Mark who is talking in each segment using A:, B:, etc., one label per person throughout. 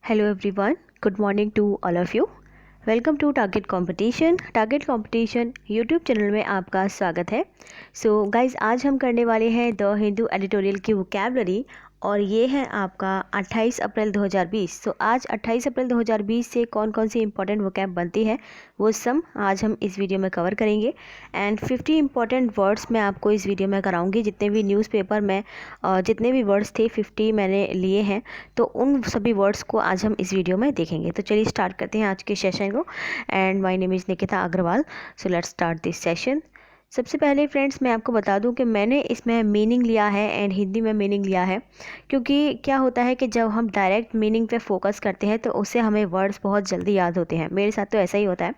A: Hello everyone, good morning to all of you. Welcome to target competition YouTube channel में आपका स्वागत है। So guys, आज हम करने वाले हैं द हिंदू एडिटोरियल की वोकैबलरी और ये है आपका 28 अप्रैल 2020। सो आज 28 अप्रैल 2020 से कौन कौन सी इंपॉर्टेंट वोकैब बनती है वो सब आज हम इस वीडियो में कवर करेंगे। एंड 50 इंपॉर्टेंट वर्ड्स मैं आपको इस वीडियो में कराऊंगी। जितने भी न्यूज़पेपर में जितने भी वर्ड्स थे 50 मैंने लिए हैं, तो उन सभी वर्ड्स को आज हम इस वीडियो में देखेंगे। तो चलिए स्टार्ट करते हैं आज के सेशन को। And my name is Nikita Agarwal. So let's start this session. सबसे पहले फ्रेंड्स मैं आपको बता दूं कि मैंने इसमें मीनिंग लिया है एंड हिंदी में मीनिंग लिया है, क्योंकि क्या होता है कि जब हम डायरेक्ट मीनिंग पे फोकस करते हैं तो उससे हमें वर्ड्स बहुत जल्दी याद होते हैं। मेरे साथ तो ऐसा ही होता है।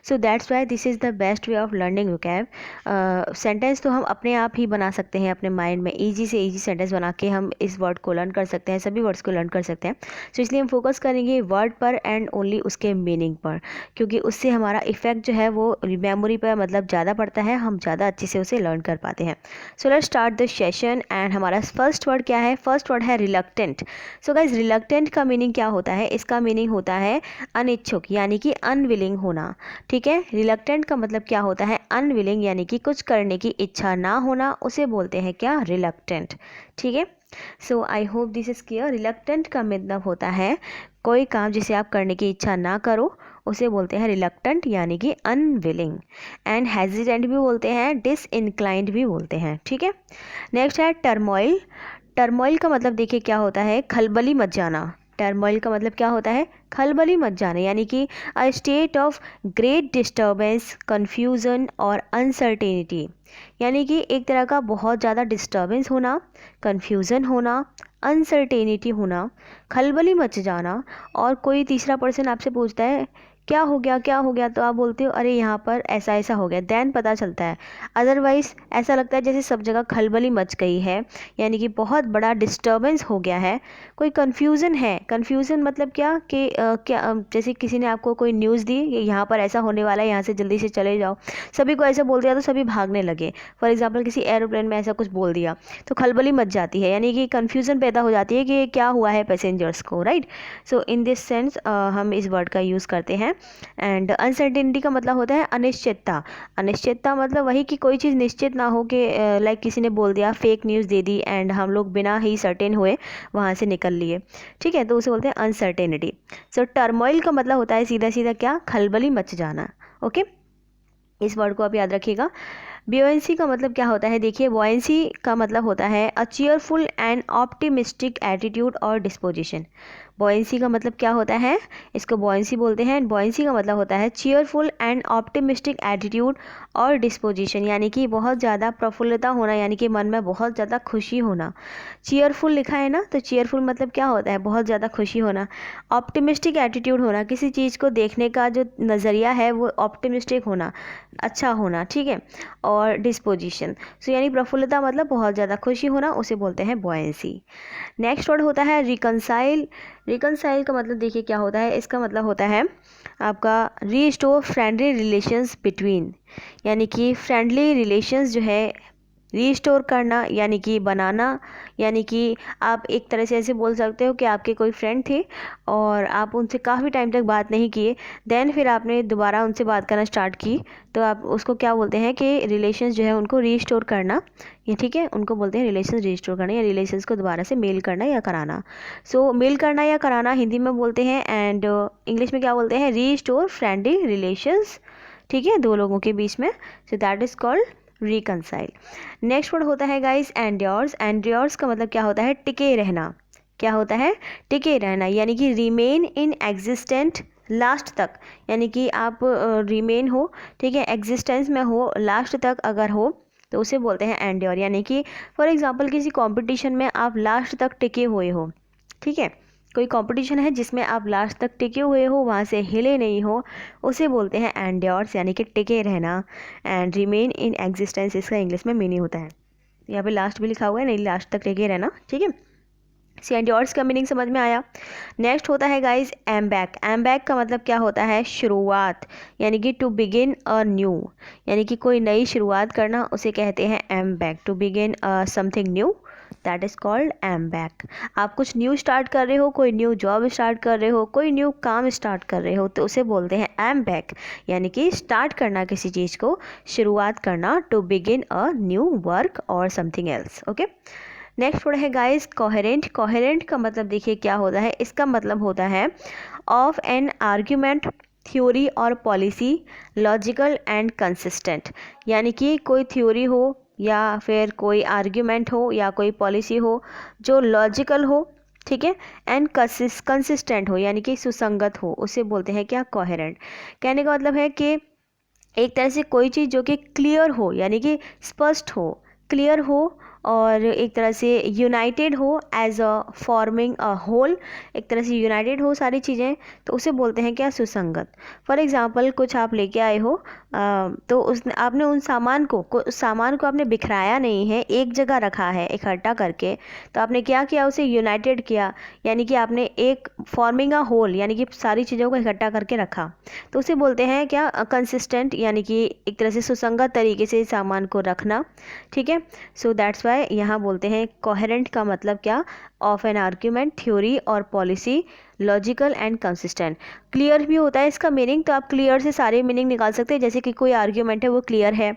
A: So that's why this is the best way of learning vocab. Sentence तो हम अपने आप ही बना सकते हैं अपने माइंड में। ईजी से ईजी सेंटेंस बना के हम इस वर्ड को लर्न कर सकते हैं, सभी वर्ड्स को लर्न कर सकते हैं। सो इसलिए हम फोकस करेंगे वर्ड पर एंड ओनली उसके मीनिंग पर, क्योंकि उससे हमारा इफेक्ट जो है वो मेमोरी पर मतलब ज़्यादा पड़ता है, हम ज़्यादा अच्छे से उसे लर्न कर पाते हैं। सो let's start the session. And हमारा फर्स्ट वर्ड क्या है? फर्स्ट वर्ड है रिलक्टेंट। सो गाइज, रिलक्टेंट का मीनिंग क्या होता है? इसका मीनिंग होता है अनिच्छुक, यानी कि अनविलिंग होना। ठीक है, रिलक्टेंट का मतलब क्या होता है? अनविलिंग, यानी कि कुछ करने की इच्छा ना होना, उसे बोलते हैं क्या? रिलक्टेंट। ठीक है, so I hope this is clear. Reluctant का मतलब होता है कोई काम जिसे आप करने की इच्छा ना करो, उसे बोलते हैं रिलक्टेंट, यानी कि अनविलिंग। एंड हेजिटेंट भी बोलते हैं, डिसइंक्लाइंड भी बोलते हैं। ठीक है, नेक्स्ट है टर्मोइल। टर्मोइल का मतलब देखिए क्या होता है? खलबली मच जाना। टर्मोइल का मतलब क्या होता है? खलबली मच जाना, यानी कि a state of great disturbance, confusion और अनसर्टेनिटी। यानी कि एक तरह का बहुत ज़्यादा डिस्टर्बेंस होना, कन्फ्यूज़न होना, अनसर्टेनिटी होना, खलबली मच जाना। और कोई तीसरा पर्सन आपसे पूछता है क्या हो गया, क्या हो गया, तो आप बोलते हो अरे यहाँ पर ऐसा ऐसा हो गया, देन पता चलता है। अदरवाइज ऐसा लगता है जैसे सब जगह खलबली मच गई है, यानी कि बहुत बड़ा डिस्टर्बेंस हो गया है, कोई कन्फ्यूज़न है। कन्फ्यूज़न मतलब क्या कि जैसे किसी ने आपको कोई न्यूज़ दी कि यहाँ पर ऐसा होने वाला है, यहाँ से जल्दी से चले जाओ, सभी को ऐसा बोल दिया तो सभी भागने लगे। फॉर एग्जाम्पल किसी एरोप्लेन में ऐसा कुछ बोल दिया तो खलबली मच जाती है, यानी कि कन्फ्यूज़न पैदा हो जाती है कि क्या हुआ है पैसेंजर्स को, right. So in this sense हम इस वर्ड का यूज़ करते हैं। एंड अनसर्टेनिटी का मतलब होता है अनिश्चितता। अनिश्चितता मतलब वही कि कोई चीज़ निश्चित ना हो, कि लाइक किसी ने बोल दिया, fake news they the and हम लोग बिना ही सर्टेन हुए वहाँ से निकल लिए। ठीक है, तो उसे बोलते हैं अनसर्टेनिटी। सो टर्मोइल का मतलब होता है सीधा सीधा क्या? खलबली मच जाना। ओके, इस वर्ड को आप याद रखिएगा। ब्योएंसी का मतलब क्या होता है? देखिए, ब्योएंसी का मतलब होता है अ चीयरफुल एंड ऑप्टिमिस्टिक एटीट्यूड और डिस्पोजिशन। बॉयंसी का मतलब क्या होता है? इसको बॉयंसी बोलते हैं। बॉयंसी का मतलब होता है चीयरफुल एंड ऑप्टिमिस्टिक एटीट्यूड और डिस्पोजिशन, यानी कि बहुत ज़्यादा प्रफुल्लता होना, यानी कि मन में बहुत ज़्यादा खुशी होना। चीयरफुल लिखा है ना, तो चीयरफुल मतलब क्या होता है? बहुत ज़्यादा खुशी होना। ऑप्टिमिस्टिक एटीट्यूड होना, किसी चीज़ को देखने का जो नज़रिया है वो ऑप्टिमिस्टिक होना, अच्छा होना। ठीक है, और डिस्पोजिशन सो यानी प्रफुल्लता मतलब बहुत ज़्यादा खुशी होना, उसे बोलते हैं बॉयंसी। नेक्स्ट वर्ड होता है रिकनसाइल। रिकनसाइल का मतलब देखिए क्या होता है? इसका मतलब होता है आपका रीस्टोर फ्रेंडली रिलेशंस बिटवीन, यानी कि फ्रेंडली रिलेशंस जो है रीस्टोर करना, यानी कि बनाना। यानी कि आप एक तरह से ऐसे बोल सकते हो कि आपके कोई फ्रेंड थे और आप उनसे काफ़ी टाइम तक बात नहीं किए, देन फिर आपने दोबारा उनसे बात करना स्टार्ट की, तो आप उसको क्या बोलते हैं कि रिलेशंस जो है उनको रीस्टोर करना। ये ठीक है, उनको बोलते हैं रिलेशंस रीस्टोर करना, या रिलेशंस को दोबारा से मेल करना या कराना। सो मेल करना या कराना हिंदी में बोलते हैं, एंड इंग्लिश में क्या बोलते हैं? Restore friendly relations. ठीक है, दो लोगों के बीच में। So that is called reconcile. Next word होता है गाइस एंड्योर्स। एंड्योर्स का मतलब क्या होता है? टिके रहना। क्या होता है? टिके रहना, यानी कि रिमेन इन एग्जिस्टेंट लास्ट तक, यानी कि आप रिमेन हो, ठीक है, एग्जिस्टेंस में हो, लास्ट तक अगर हो तो उसे बोलते हैं एंड्योर। यानी कि फॉर एग्जांपल किसी कंपटीशन में आप लास्ट तक टिके हुए हो, ठीक है, कोई कंपटीशन है जिसमें आप लास्ट तक टिके हुए हो, वहाँ से हिले नहीं हो, उसे बोलते हैं एंड्योर्स, यानी कि टिके रहना। एंड रिमेन इन एग्जिस्टेंस इसका इंग्लिश में मीनिंग होता है। यहाँ पे लास्ट भी लिखा हुआ है, नहीं, लास्ट तक टिके रहना। ठीक है, सी एंड्योर्स का मीनिंग समझ में आया। नेक्स्ट होता है गाइज एमबैक। एमबैक का मतलब क्या होता है? शुरुआत, यानी कि टू बिगिन अ न्यू, यानी कि कोई नई शुरुआत करना, उसे कहते हैं embark, to begin something new. That is called embark. आप कुछ न्यू स्टार्ट कर रहे हो, कोई न्यू जॉब स्टार्ट कर रहे हो, कोई न्यू काम स्टार्ट कर रहे हो, तो उसे बोलते हैं एम बैक, यानी कि स्टार्ट करना किसी चीज़ को, शुरुआत करना, to begin a new work और something else. Okay, next word है गाइस कोहेरेंट। कोहेरेंट का मतलब देखिए क्या होता है, इसका मतलब होता है ऑफ एन आर्ग्यूमेंट, थ्योरी और पॉलिसी लॉजिकल एंड कंसिस्टेंट, यानी कि कोई थ्योरी हो या फिर कोई आर्ग्यूमेंट हो या कोई पॉलिसी हो जो लॉजिकल हो, ठीक है, एंड कंसिस्टेंट हो, यानी कि सुसंगत हो, उसे बोलते हैं क्या, कोहेरेंट। कहने का मतलब है कि एक तरह से कोई चीज़ जो कि क्लियर हो, यानी कि स्पष्ट हो, क्लियर हो, और एक तरह से यूनाइटेड हो as a forming a whole, एक तरह से यूनाइटेड हो सारी चीज़ें, तो उसे बोलते हैं क्या, सुसंगत। फॉर एग्जांपल कुछ आप लेके आए हो, तो उसने आपने उन उस सामान को आपने बिखराया नहीं है, एक जगह रखा है इकट्ठा करके, तो आपने क्या किया, उसे यूनाइटेड किया, यानी कि आपने एक फॉर्मिंग अ होल, यानी कि सारी चीज़ों को इकट्ठा करके रखा, तो उसे बोलते हैं क्या, कंसिस्टेंट, यानी कि एक तरह से सुसंगत तरीके से सामान को रखना, ठीक है। सो दैट्स वाई यहाँ बोलते हैं कोहेरेंट का मतलब क्या, ऑफ एन आर्ग्यूमेंट, थ्योरी और policy logical and consistent. Clear भी होता है इसका मीनिंग, तो आप क्लियर से सारे मीनिंग निकाल सकते हैं, जैसे कि कोई आर्ग्यूमेंट है वो क्लियर है,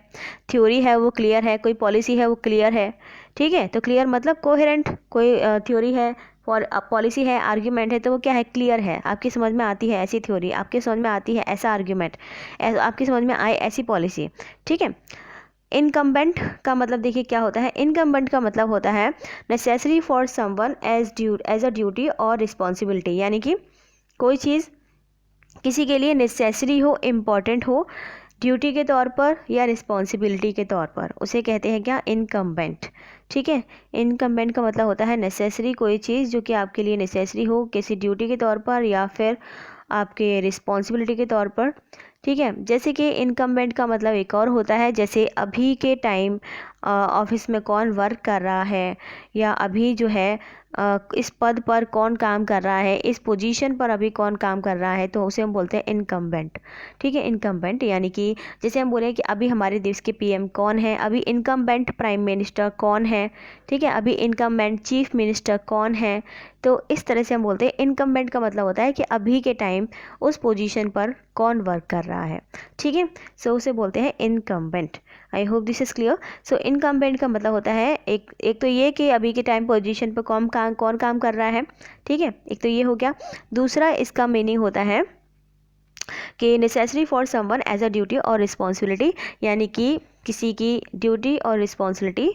A: थ्योरी है वो क्लियर है, कोई पॉलिसी है वो क्लियर है, ठीक है। तो क्लियर मतलब कोहेरेंट, कोई थ्योरी है, और पॉलिसी है, आर्ग्यूमेंट है, तो वो क्या है, क्लियर है, आपकी समझ में आती है ऐसी थ्योरी, आपकी समझ में आती है ऐसा आर्ग्यूमेंट, आपकी समझ में आए ऐसी पॉलिसी, ठीक है। इनकम्बेंट का मतलब देखिए क्या होता है, इनकम्बेंट का मतलब होता है necessary for someone as a duty or responsibility, यानी कि कोई चीज़ किसी के लिए नेसेसरी हो, इम्पॉर्टेंट हो, ड्यूटी के तौर पर या रिस्पॉन्सिबिलिटी के तौर पर, उसे कहते हैं क्या, इनकम्बेंट, ठीक है। इनकम्बेंट का मतलब होता है नेसेसरी, कोई चीज़ जो कि आपके लिए नेसेसरी हो, किसी ड्यूटी के तौर पर या फिर आपके रिस्पॉन्सिबिलिटी के तौर पर, ठीक है। जैसे कि इनकम्बेंट का मतलब एक और होता है, जैसे अभी के टाइम ऑफिस में कौन वर्क कर रहा है, या अभी जो है इस पद पर कौन काम कर रहा है, इस पोजीशन पर अभी कौन काम कर रहा है, तो उसे हम बोलते हैं इनकम्बेंट, ठीक है। इनकम्बेंट यानी कि जैसे हम बोले कि अभी हमारे देश के पीएम कौन है, अभी इनकम्बेंट प्राइम मिनिस्टर कौन है, ठीक है, अभी इनकम्बेंट चीफ मिनिस्टर कौन है, तो इस तरह से हम बोलते हैं इनकम्बेंट का मतलब होता है कि अभी के टाइम उस पोजीशन पर कौन वर्क कर रहा है, ठीक है। सो उसे बोलते हैं incumbent. I hope this is clear. So incumbent का मतलब होता है एक तो ये कि अभी के टाइम पोजीशन पर कौन काम कर रहा है, ठीक है, एक तो ये हो गया। दूसरा इसका मीनिंग होता है कि necessary for someone as a duty or responsibility, यानी कि किसी की ड्यूटी और रिस्पॉन्सिबिलिटी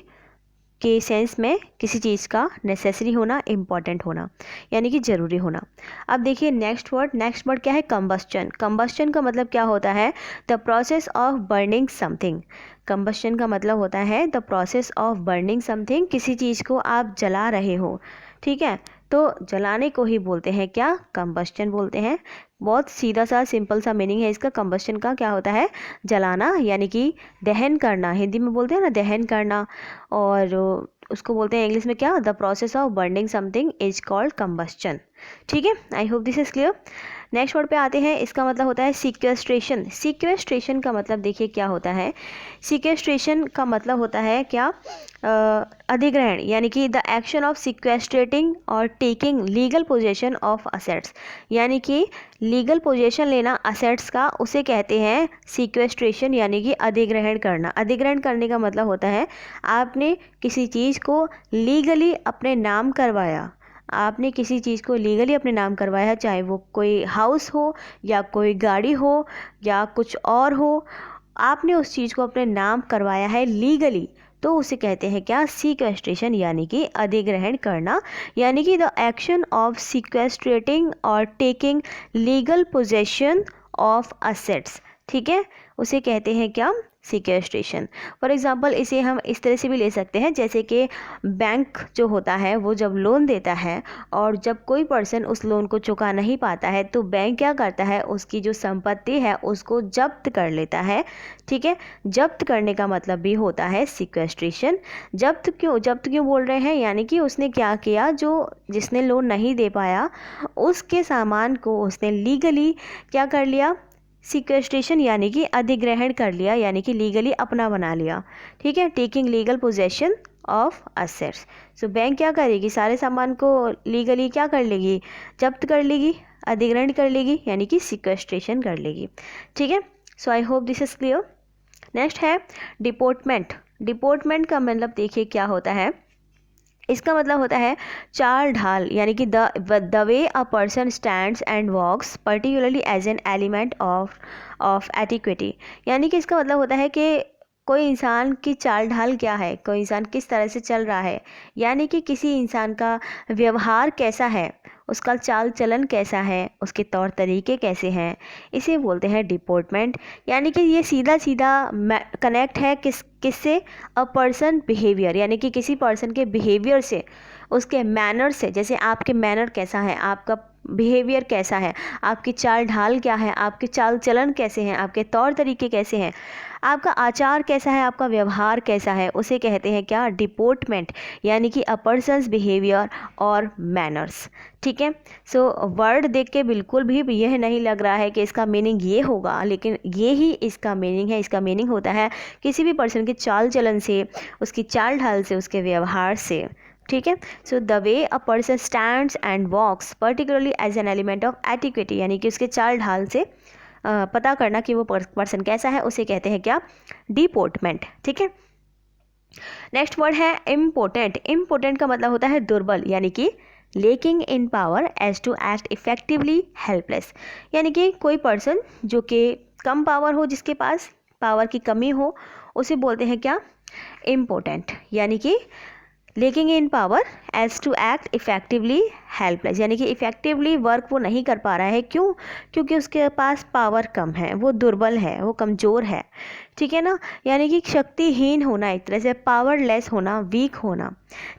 A: के सेंस में किसी चीज़ का नेसेसरी होना, इम्पॉर्टेंट होना, यानी कि ज़रूरी होना। अब देखिए नेक्स्ट वर्ड क्या है, कंबस्चन। कंबस्चन का मतलब क्या होता है, the process of burning something. Combustion का मतलब होता है the process of burning something, किसी चीज़ को आप जला रहे हो, ठीक है, तो जलाने को ही बोलते हैं क्या, कंबस्चन बोलते हैं। बहुत सीधा सा सिंपल सा मीनिंग है इसका। कंबस्चन का क्या होता है, जलाना, यानी कि दहन करना, हिंदी में बोलते हैं ना दहन करना, और उसको बोलते हैं इंग्लिश में क्या, the process of burning something is called combustion, ठीक है। I hope this is clear. Next word पे आते हैं, इसका मतलब होता है सिक्वेस्ट्रेशन। सिक्वेस्ट्रेशन का मतलब देखिए क्या होता है, सिक्वेस्ट्रेशन का मतलब होता है क्या, अधिग्रहण, यानी कि द एक्शन ऑफ सिक्वेस्ट्रेटिंग और taking legal possession of assets, यानी कि लीगल पोजेशन लेना असेट्स का, उसे कहते हैं सिक्वेस्ट्रेशन, यानी कि अधिग्रहण करना। अधिग्रहण करने का मतलब होता है आपने किसी चीज़ को लीगली अपने नाम करवाया, आपने किसी चीज़ को लीगली अपने नाम करवाया, चाहे वो कोई हाउस हो या कोई गाड़ी हो या कुछ और हो, आपने उस चीज़ को अपने नाम करवाया है लीगली, तो उसे कहते हैं क्या, सीक्वेस्ट्रेशन, यानी कि अधिग्रहण करना, यानी कि द एक्शन ऑफ सीक्वेस्ट्रेटिंग और taking legal possession of assets, ठीक है, उसे कहते हैं क्या, सिक्वेस्ट्रेशन। फॉर एग्जांपल इसे हम इस तरह से भी ले सकते हैं, जैसे कि बैंक जो होता है वो जब लोन देता है और जब कोई पर्सन उस लोन को चुका नहीं पाता है, तो बैंक क्या करता है, उसकी जो संपत्ति है उसको जब्त कर लेता है, ठीक है। जब्त करने का मतलब भी होता है सिक्वेस्ट्रेशन। जब्त क्यों बोल रहे हैं, यानी कि उसने क्या किया, जो जिसने लोन नहीं दे पाया उसके सामान को उसने लीगली क्या कर लिया, सिक्वेस्ट्रेशन, यानी कि अधिग्रहण कर लिया, यानी कि लीगली अपना बना लिया, ठीक है। Taking legal possession of assets. So bank क्या करेगी, सारे सामान को लीगली क्या कर लेगी, जब्त कर लेगी, अधिग्रहण कर लेगी, यानी कि सिक्वेस्ट्रेशन कर लेगी। ठीक है, so I hope this is clear. Next है डिपोर्टमेंट। डिपोर्टमेंट का मतलब देखिए क्या होता है, इसका मतलब होता है चाल ढाल, यानी कि the way a person stands and walks particularly as an element of etiquette. यानी कि इसका मतलब होता है कि कोई इंसान की चाल ढाल क्या है, कोई इंसान किस तरह से चल रहा है, यानी कि किसी इंसान का व्यवहार कैसा है, उसका चाल चलन कैसा है, उसके तौर तरीके कैसे हैं, इसे बोलते हैं डिपोर्टमेंट। यानी कि ये सीधा सीधा कनेक्ट है किससे, अ पर्सन बिहेवियर, यानी कि किसी पर्सन के बिहेवियर से, उसके मैनर से। जैसे आपके मैनर कैसा है, आपका बिहेवियर कैसा है, आपकी चाल ढाल क्या है, आपके चाल चलन कैसे हैं, आपके तौर तरीके कैसे हैं, आपका आचार कैसा है, आपका व्यवहार कैसा है, उसे कहते हैं क्या, डिपोर्टमेंट, यानी कि अ पर्सन्स बिहेवियर और मैनर्स। ठीक है, सो वर्ड देख के बिल्कुल भी यह नहीं लग रहा है कि इसका मीनिंग ये होगा, लेकिन ये ही इसका मीनिंग है। इसका मीनिंग होता है किसी भी पर्सन के चाल चलन से, उसकी चाल ढाल से, उसके व्यवहार से। ठीक है, so the way a person stands and walks particularly as an element of etiquette, यानी कि उसके चाल ढाल से पता करना कि वो पर्सन कैसा है, उसे कहते हैं क्या, डिपोर्टमेंट। ठीक है, नेक्स्ट वर्ड है इम्पोर्टेंट। इम्पोर्टेंट का मतलब होता है दुर्बल, यानी कि lacking in power as to act effectively helpless, यानी कि कोई पर्सन जो कि कम पावर हो, जिसके पास पावर की कमी हो, उसे बोलते हैं क्या, इम्पोर्टेंट, यानी कि lacking in power as to act effectively helpless, यानी कि इफेक्टिवली वर्क वो नहीं कर पा रहा है। क्यों, क्योंकि उसके पास पावर कम है, वो दुर्बल है, वो कमज़ोर है। ठीक है ना, यानी कि शक्तिहीन होना, एक तरह से पावरलेस होना, वीक होना।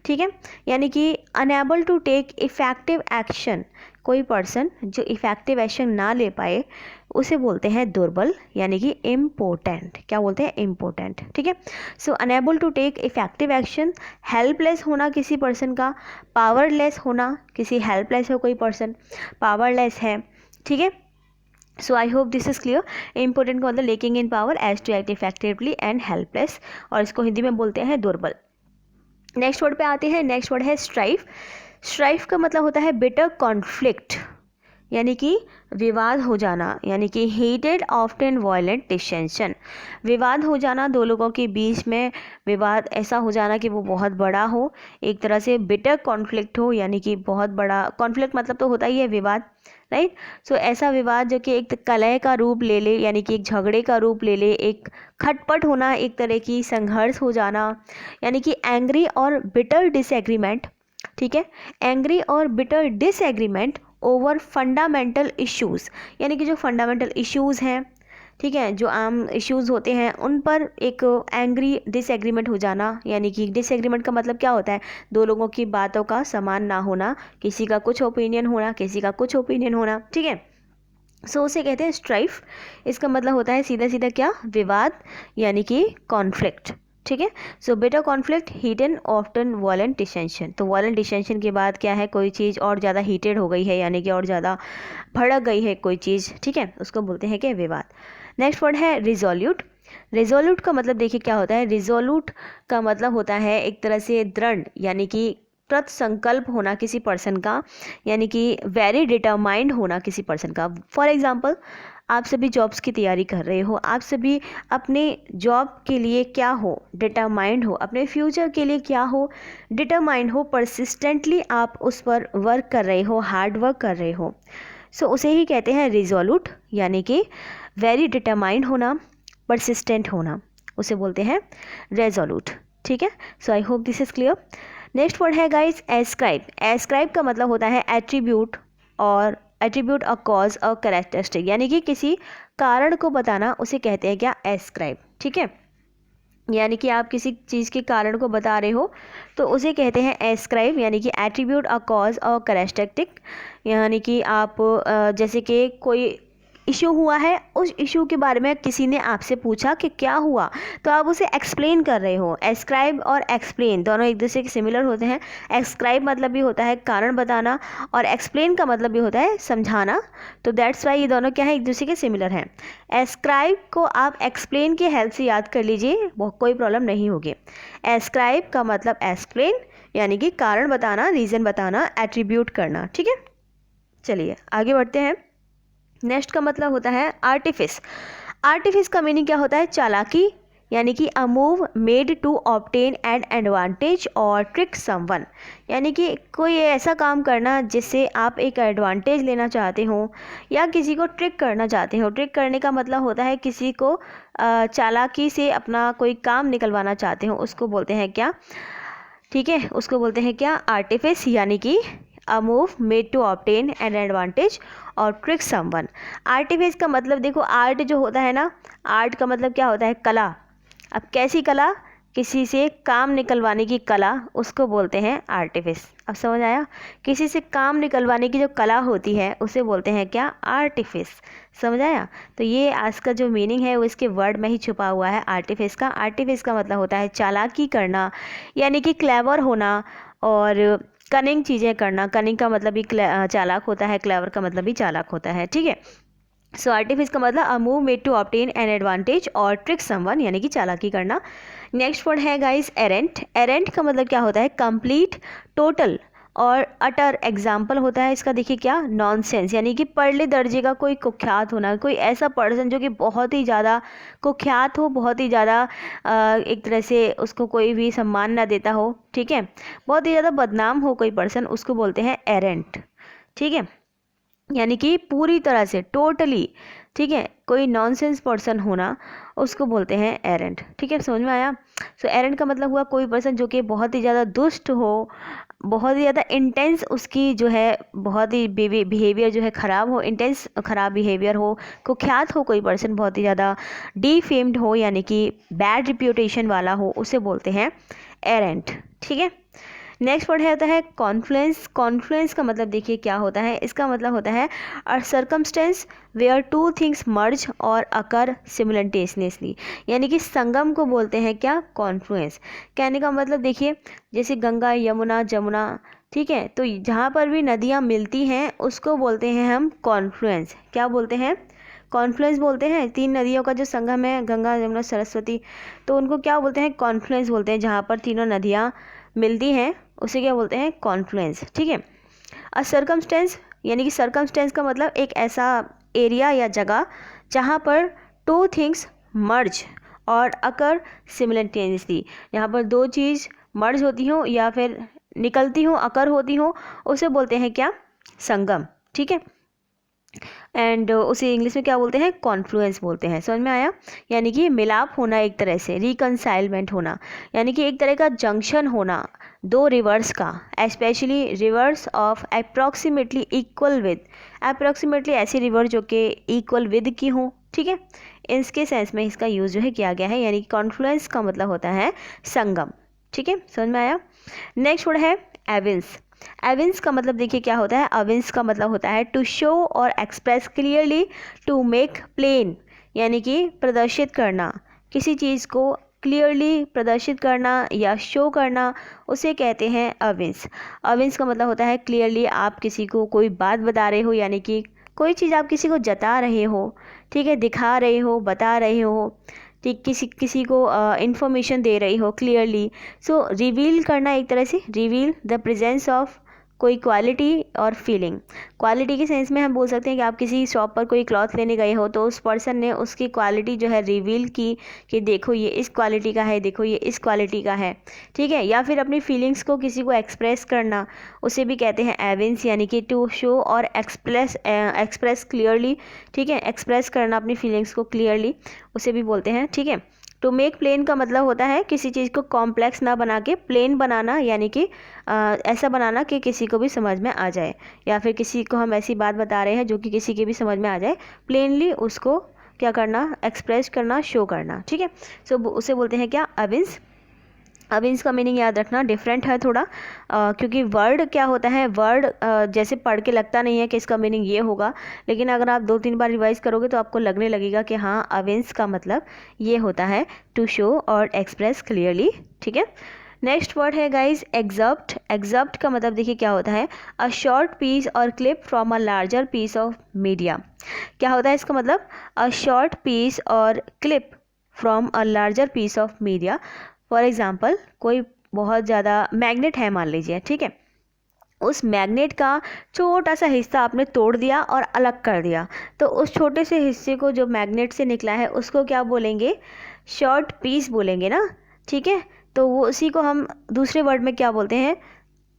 A: ठीक है, यानी कि unable to take effective action, कोई पर्सन जो इफेक्टिव एक्शन ना ले पाए उसे बोलते हैं दुर्बल, यानी कि इम्पोर्टेंट। क्या बोलते हैं, इम्पोर्टेंट। ठीक है, so unable to take effective action, helpless होना किसी पर्सन का, पावरलेस होना, किसी हेल्पलेस हो कोई पर्सन, पावरलेस है। ठीक है, so I hope this is clear. Impotent का मतलब lacking in power as to act effectively and helpless, और इसको हिंदी में बोलते हैं दुर्बल। नेक्स्ट वर्ड पे आते हैं, नेक्स्ट वर्ड है स्ट्राइफ। स्ट्राइफ का मतलब होता है बिटर कॉन्फ्लिक्ट, यानी कि विवाद हो जाना, यानी कि हीटेड ऑफ्टन वायलेंट डिसेंशन। विवाद हो जाना, दो लोगों के बीच में विवाद ऐसा हो जाना कि वो बहुत बड़ा हो, एक तरह से बिटर कॉन्फ्लिक्ट हो, यानी कि बहुत बड़ा कॉन्फ्लिक्ट मतलब तो होता ही है विवाद, राइट। सो ऐसा विवाद जो कि एक कलह का रूप ले ले, यानी कि एक झगड़े का रूप ले ले, एक खटपट होना, एक तरह की संघर्ष हो जाना, यानी कि एंग्री और बिटर डिसएग्रीमेंट। ठीक है, एंग्री और bitter disagreement over fundamental issues, यानी कि जो फंडामेंटल इश्यूज़ हैं, ठीक है, जो आम इश्यूज़ होते हैं उन पर एक एंग्री डिसएग्रीमेंट हो जाना। यानी कि डिसएग्रीमेंट का मतलब क्या होता है, दो लोगों की बातों का समान ना होना, किसी का कुछ ओपिनियन होना, किसी का कुछ ओपिनियन होना। ठीक है, सो उसे कहते हैं स्ट्राइफ। इसका मतलब होता है सीधा सीधा क्या, विवाद, यानी कि कॉन्फ्लिक्ट। ठीक है, so bitter conflict, heated often violent dissension. तो वायलेंट डिसेंशन के बाद क्या है, कोई चीज़ और ज़्यादा हीटेड हो गई है, यानी कि और ज़्यादा भड़क गई है कोई चीज़। ठीक है, उसको बोलते हैं कि विवाद। नेक्स्ट वर्ड है रिजोल्यूट। रिजोल्यूट का मतलब देखिए क्या होता है, रिजोल्यूट का मतलब होता है एक तरह से दृढ़, यानी कि कृत संकल्प होना किसी पर्सन का, यानी कि वेरी डिटरमाइंड होना किसी पर्सन का। फॉर एग्जाम्पल, आप सभी जॉब्स की तैयारी कर रहे हो, आप सभी अपने जॉब के लिए क्या हो, डिटरमाइंड हो, अपने फ्यूचर के लिए क्या हो, डिटरमाइंड हो, परसिस्टेंटली आप उस पर वर्क कर रहे हो, हार्ड वर्क कर रहे हो। सो उसे ही कहते हैं रिजोल्यूट, यानी कि वेरी डिटरमाइंड होना, परसिस्टेंट होना, उसे बोलते हैं रेजोल्यूट। ठीक है, so I hope this is clear. Next word है गाइस एस्क्राइब। एस्क्राइब का मतलब होता है एट्रीब्यूट, और attribute a cause a characteristic, यानी कि किसी कारण को बताना, उसे कहते हैं क्या, एस्क्राइब। ठीक है, यानी कि आप किसी चीज़ के कारण को बता रहे हो तो उसे कहते हैं एस्क्राइब, यानी कि attribute a cause a characteristic, यानी कि आप जैसे कि कोई इशू हुआ है, उस इशू के बारे में किसी ने आपसे पूछा कि क्या हुआ, तो आप उसे एक्सप्लेन कर रहे हो। एस्क्राइब और एक्सप्लेन दोनों एक दूसरे के सिमिलर होते हैं। एस्क्राइब मतलब भी होता है कारण बताना, और एक्सप्लेन का मतलब भी होता है समझाना। तो दैट्स वाई ये दोनों क्या है, एक दूसरे के सिमिलर हैं। एस्क्राइब को आप एक्सप्लेन की हेल्प से याद कर लीजिए, कोई प्रॉब्लम नहीं होगी। एस्क्राइब का मतलब एक्सप्लेन यानी कि कारण बताना, रीज़न बताना, एट्रीब्यूट करना। ठीक है, चलिए आगे बढ़ते हैं। नेक्स्ट का मतलब होता है आर्टिफिस। आर्टिफिस का मीनिंग क्या होता है, चालाकी, यानी कि a move made to obtain an advantage or trick someone, यानी कि कोई ऐसा काम करना जिससे आप एक एडवांटेज लेना चाहते हो या किसी को ट्रिक करना चाहते हो। ट्रिक करने का मतलब होता है किसी को चालाकी से अपना कोई काम निकलवाना चाहते हो, उसको बोलते हैं क्या, ठीक है, उसको बोलते हैं क्या, आर्टिफिस, यानी कि a move made to obtain an advantage or trick someone. Artifice का मतलब देखो, आर्ट जो होता है ना, आर्ट का मतलब क्या होता है, कला। अब कैसी कला, किसी से काम निकलवाने की कला, उसको बोलते हैं आर्टिफिस। अब समझ आया, किसी से काम निकलवाने की जो कला होती है उसे बोलते हैं क्या, आर्टिफिस। समझ आया। तो ये आज का जो मीनिंग है वो इसके वर्ड में ही छुपा हुआ है, आर्टिफिस का। आर्टिफिस का मतलब होता है चालाकी करना, यानी कि क्लेवर होना और कनिंग चीज़ें करना। कनिंग का मतलब भी चालाक होता है, क्लेवर का मतलब भी चालाक होता है। ठीक है, सो आर्टिफिस का मतलब a move made to obtain an advantage or trick someone, यानी कि चालाकी करना। नेक्स्ट वर्ड है गाइस एरेंट। एरेंट का मतलब क्या होता है, कंप्लीट, टोटल और अटर। एग्जाम्पल होता है इसका, देखिए क्या, नॉनसेंस, यानी कि परले दर्जे का कोई कुख्यात होना, कोई ऐसा पर्सन जो कि बहुत ही ज़्यादा कुख्यात हो, बहुत ही ज़्यादा एक तरह से उसको कोई भी सम्मान ना देता हो। ठीक है, बहुत ही ज़्यादा बदनाम हो कोई पर्सन, उसको बोलते हैं एरेंट। ठीक है, यानी कि पूरी तरह से, टोटली, ठीक है, कोई नॉनसेंस पर्सन होना, उसको बोलते हैं एरेंट। ठीक है, समझ में आया। सो एरेंट का मतलब हुआ कोई पर्सन जो कि बहुत ही ज़्यादा दुष्ट हो, बहुत ही ज़्यादा इंटेंस उसकी जो है, बहुत ही बिहेवियर जो है ख़राब हो, इंटेंस ख़राब बिहेवियर हो, कुख्यात हो कोई पर्सन, बहुत ही ज़्यादा डीफेम्ड हो, यानी कि बैड रिप्यूटेशन वाला हो, उसे बोलते हैं एरेंट। ठीक है, नेक्स्ट वर्ड होता है कॉन्फ्लुएंस। कॉन्फ्लुएंस का मतलब देखिए क्या होता है, इसका मतलब होता है अ सर्कमस्टेंस वेयर टू थिंग्स मर्ज और अकर सिमुलेंटेनियसली, यानी कि संगम को बोलते हैं क्या, कॉन्फ्लुएंस। कहने का मतलब देखिए, जैसे गंगा, यमुना, जमुना, ठीक है, तो जहाँ पर भी नदियाँ मिलती हैं उसको बोलते हैं हम कॉन्फ्लुएंस। क्या बोलते हैं, कॉन्फ्लुएंस बोलते हैं। तीन नदियों का जो संगम है, गंगा, यमुना, सरस्वती, तो उनको क्या बोलते हैं, कॉन्फ्लुएंस बोलते हैं। जहाँ पर तीनों नदियाँ मिलती हैं उसे क्या बोलते हैं, कॉन्फ्लुएंस। ठीक है, अ सर्कमस्टेंस, यानी कि सर्कमस्टेंस का मतलब एक ऐसा एरिया या जगह जहाँ पर टू थिंग्स मर्ज और अकर सिमुलेंटेनियसली, यहाँ पर दो चीज़ मर्ज होती हों या फिर निकलती हों, अकर होती हों, उसे बोलते हैं क्या, संगम। ठीक है, एंड उसे इंग्लिश में क्या बोलते हैं, कॉन्फ्लुएंस बोलते हैं। समझ में आया, यानी कि मिलाप होना, एक तरह से रिकनसाइलमेंट होना, यानी कि एक तरह का जंक्शन होना दो रिवर्स का, specially reverse of approximately equal with, approximately ऐसी रिवर जो कि इक्वल विद की हो। ठीक है, इसके सेंस में इसका यूज़ जो है किया गया है, यानी कि कॉन्फ्लुएंस का मतलब होता है संगम। ठीक है, समझ में आया। नेक्स्ट वर्ड है एविंस। एविंस का मतलब देखिए क्या होता है, एविंस का मतलब होता है to show or express clearly, to make plain, यानी कि प्रदर्शित करना, किसी चीज़ को क्लियरली प्रदर्शित करना या शो करना, उसे कहते हैं एविंस। एविंस का मतलब होता है क्लियरली आप किसी को कोई बात बता रहे हो, यानी कि कोई चीज़ आप किसी को जता रहे हो, ठीक है, दिखा रहे हो, बता रहे हो, ठीक, किसी को इंफॉर्मेशन दे रही हो क्लियरली। सो रिवील करना, एक तरह से रिवील द प्रेजेंस ऑफ कोई क्वालिटी और फीलिंग। क्वालिटी के सेंस में हम बोल सकते हैं कि आप किसी शॉप पर कोई क्लॉथ लेने गए हो तो उस पर्सन ने उसकी क्वालिटी जो है रिवील की कि देखो ये इस क्वालिटी का है, देखो ये इस क्वालिटी का है। ठीक है, या फिर अपनी फीलिंग्स को किसी को एक्सप्रेस करना, उसे भी कहते हैं एविंस, यानी कि to show or express clearly. ठीक है, एक्सप्रेस करना अपनी फीलिंग्स को क्लियरली, उसे भी बोलते हैं। ठीक है, टू मेक प्लेन का मतलब होता है किसी चीज़ को कॉम्प्लेक्स ना बना के प्लेन बनाना, यानी कि ऐसा बनाना कि किसी को भी समझ में आ जाए, या फिर किसी को हम ऐसी बात बता रहे हैं जो कि किसी की भी समझ में आ जाए, प्लेनली उसको क्या करना, एक्सप्रेस करना, शो करना। ठीक है, सो उसे बोलते हैं क्या, एविंस। अवेंस का मीनिंग याद रखना डिफरेंट है थोड़ा, क्योंकि वर्ड क्या होता है, वर्ड जैसे पढ़ के लगता नहीं है कि इसका मीनिंग ये होगा, लेकिन अगर आप 2-3 बार रिवाइज करोगे तो आपको लगने लगेगा कि हाँ अवेंस का मतलब ये होता है to show or express clearly. ठीक है, नेक्स्ट वर्ड है गाइज एक्सर्प्ट। एक्सर्प्ट का मतलब देखिए क्या होता है, a short piece or clip from a larger piece of media. क्या होता है इसका मतलब, a short piece or clip from a larger piece of media. For example कोई बहुत ज़्यादा मैग्नेट है मान लीजिए, ठीक है, उस मैग्नेट का छोटा सा हिस्सा आपने तोड़ दिया और अलग कर दिया, तो उस छोटे से हिस्से को जो मैग्नेट से निकला है उसको क्या बोलेंगे, शॉर्ट पीस बोलेंगे ना। ठीक है, तो वो उसी को हम दूसरे वर्ड में क्या बोलते हैं,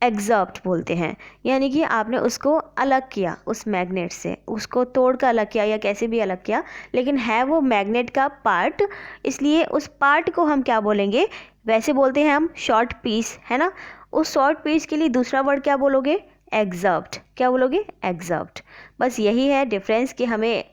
A: एक्सर्प्ट बोलते हैं। यानी कि आपने उसको अलग किया, उस मैग्नेट से उसको तोड़ कर अलग किया या कैसे भी अलग किया, लेकिन है वो मैग्नेट का पार्ट, इसलिए उस पार्ट को हम क्या बोलेंगे, वैसे बोलते हैं हम शॉर्ट पीस, है ना। उस शॉर्ट पीस के लिए दूसरा वर्ड क्या बोलोगे, एक्सर्प्ट। क्या बोलोगे, एक्सर्प्ट। बस यही है डिफरेंस कि हमें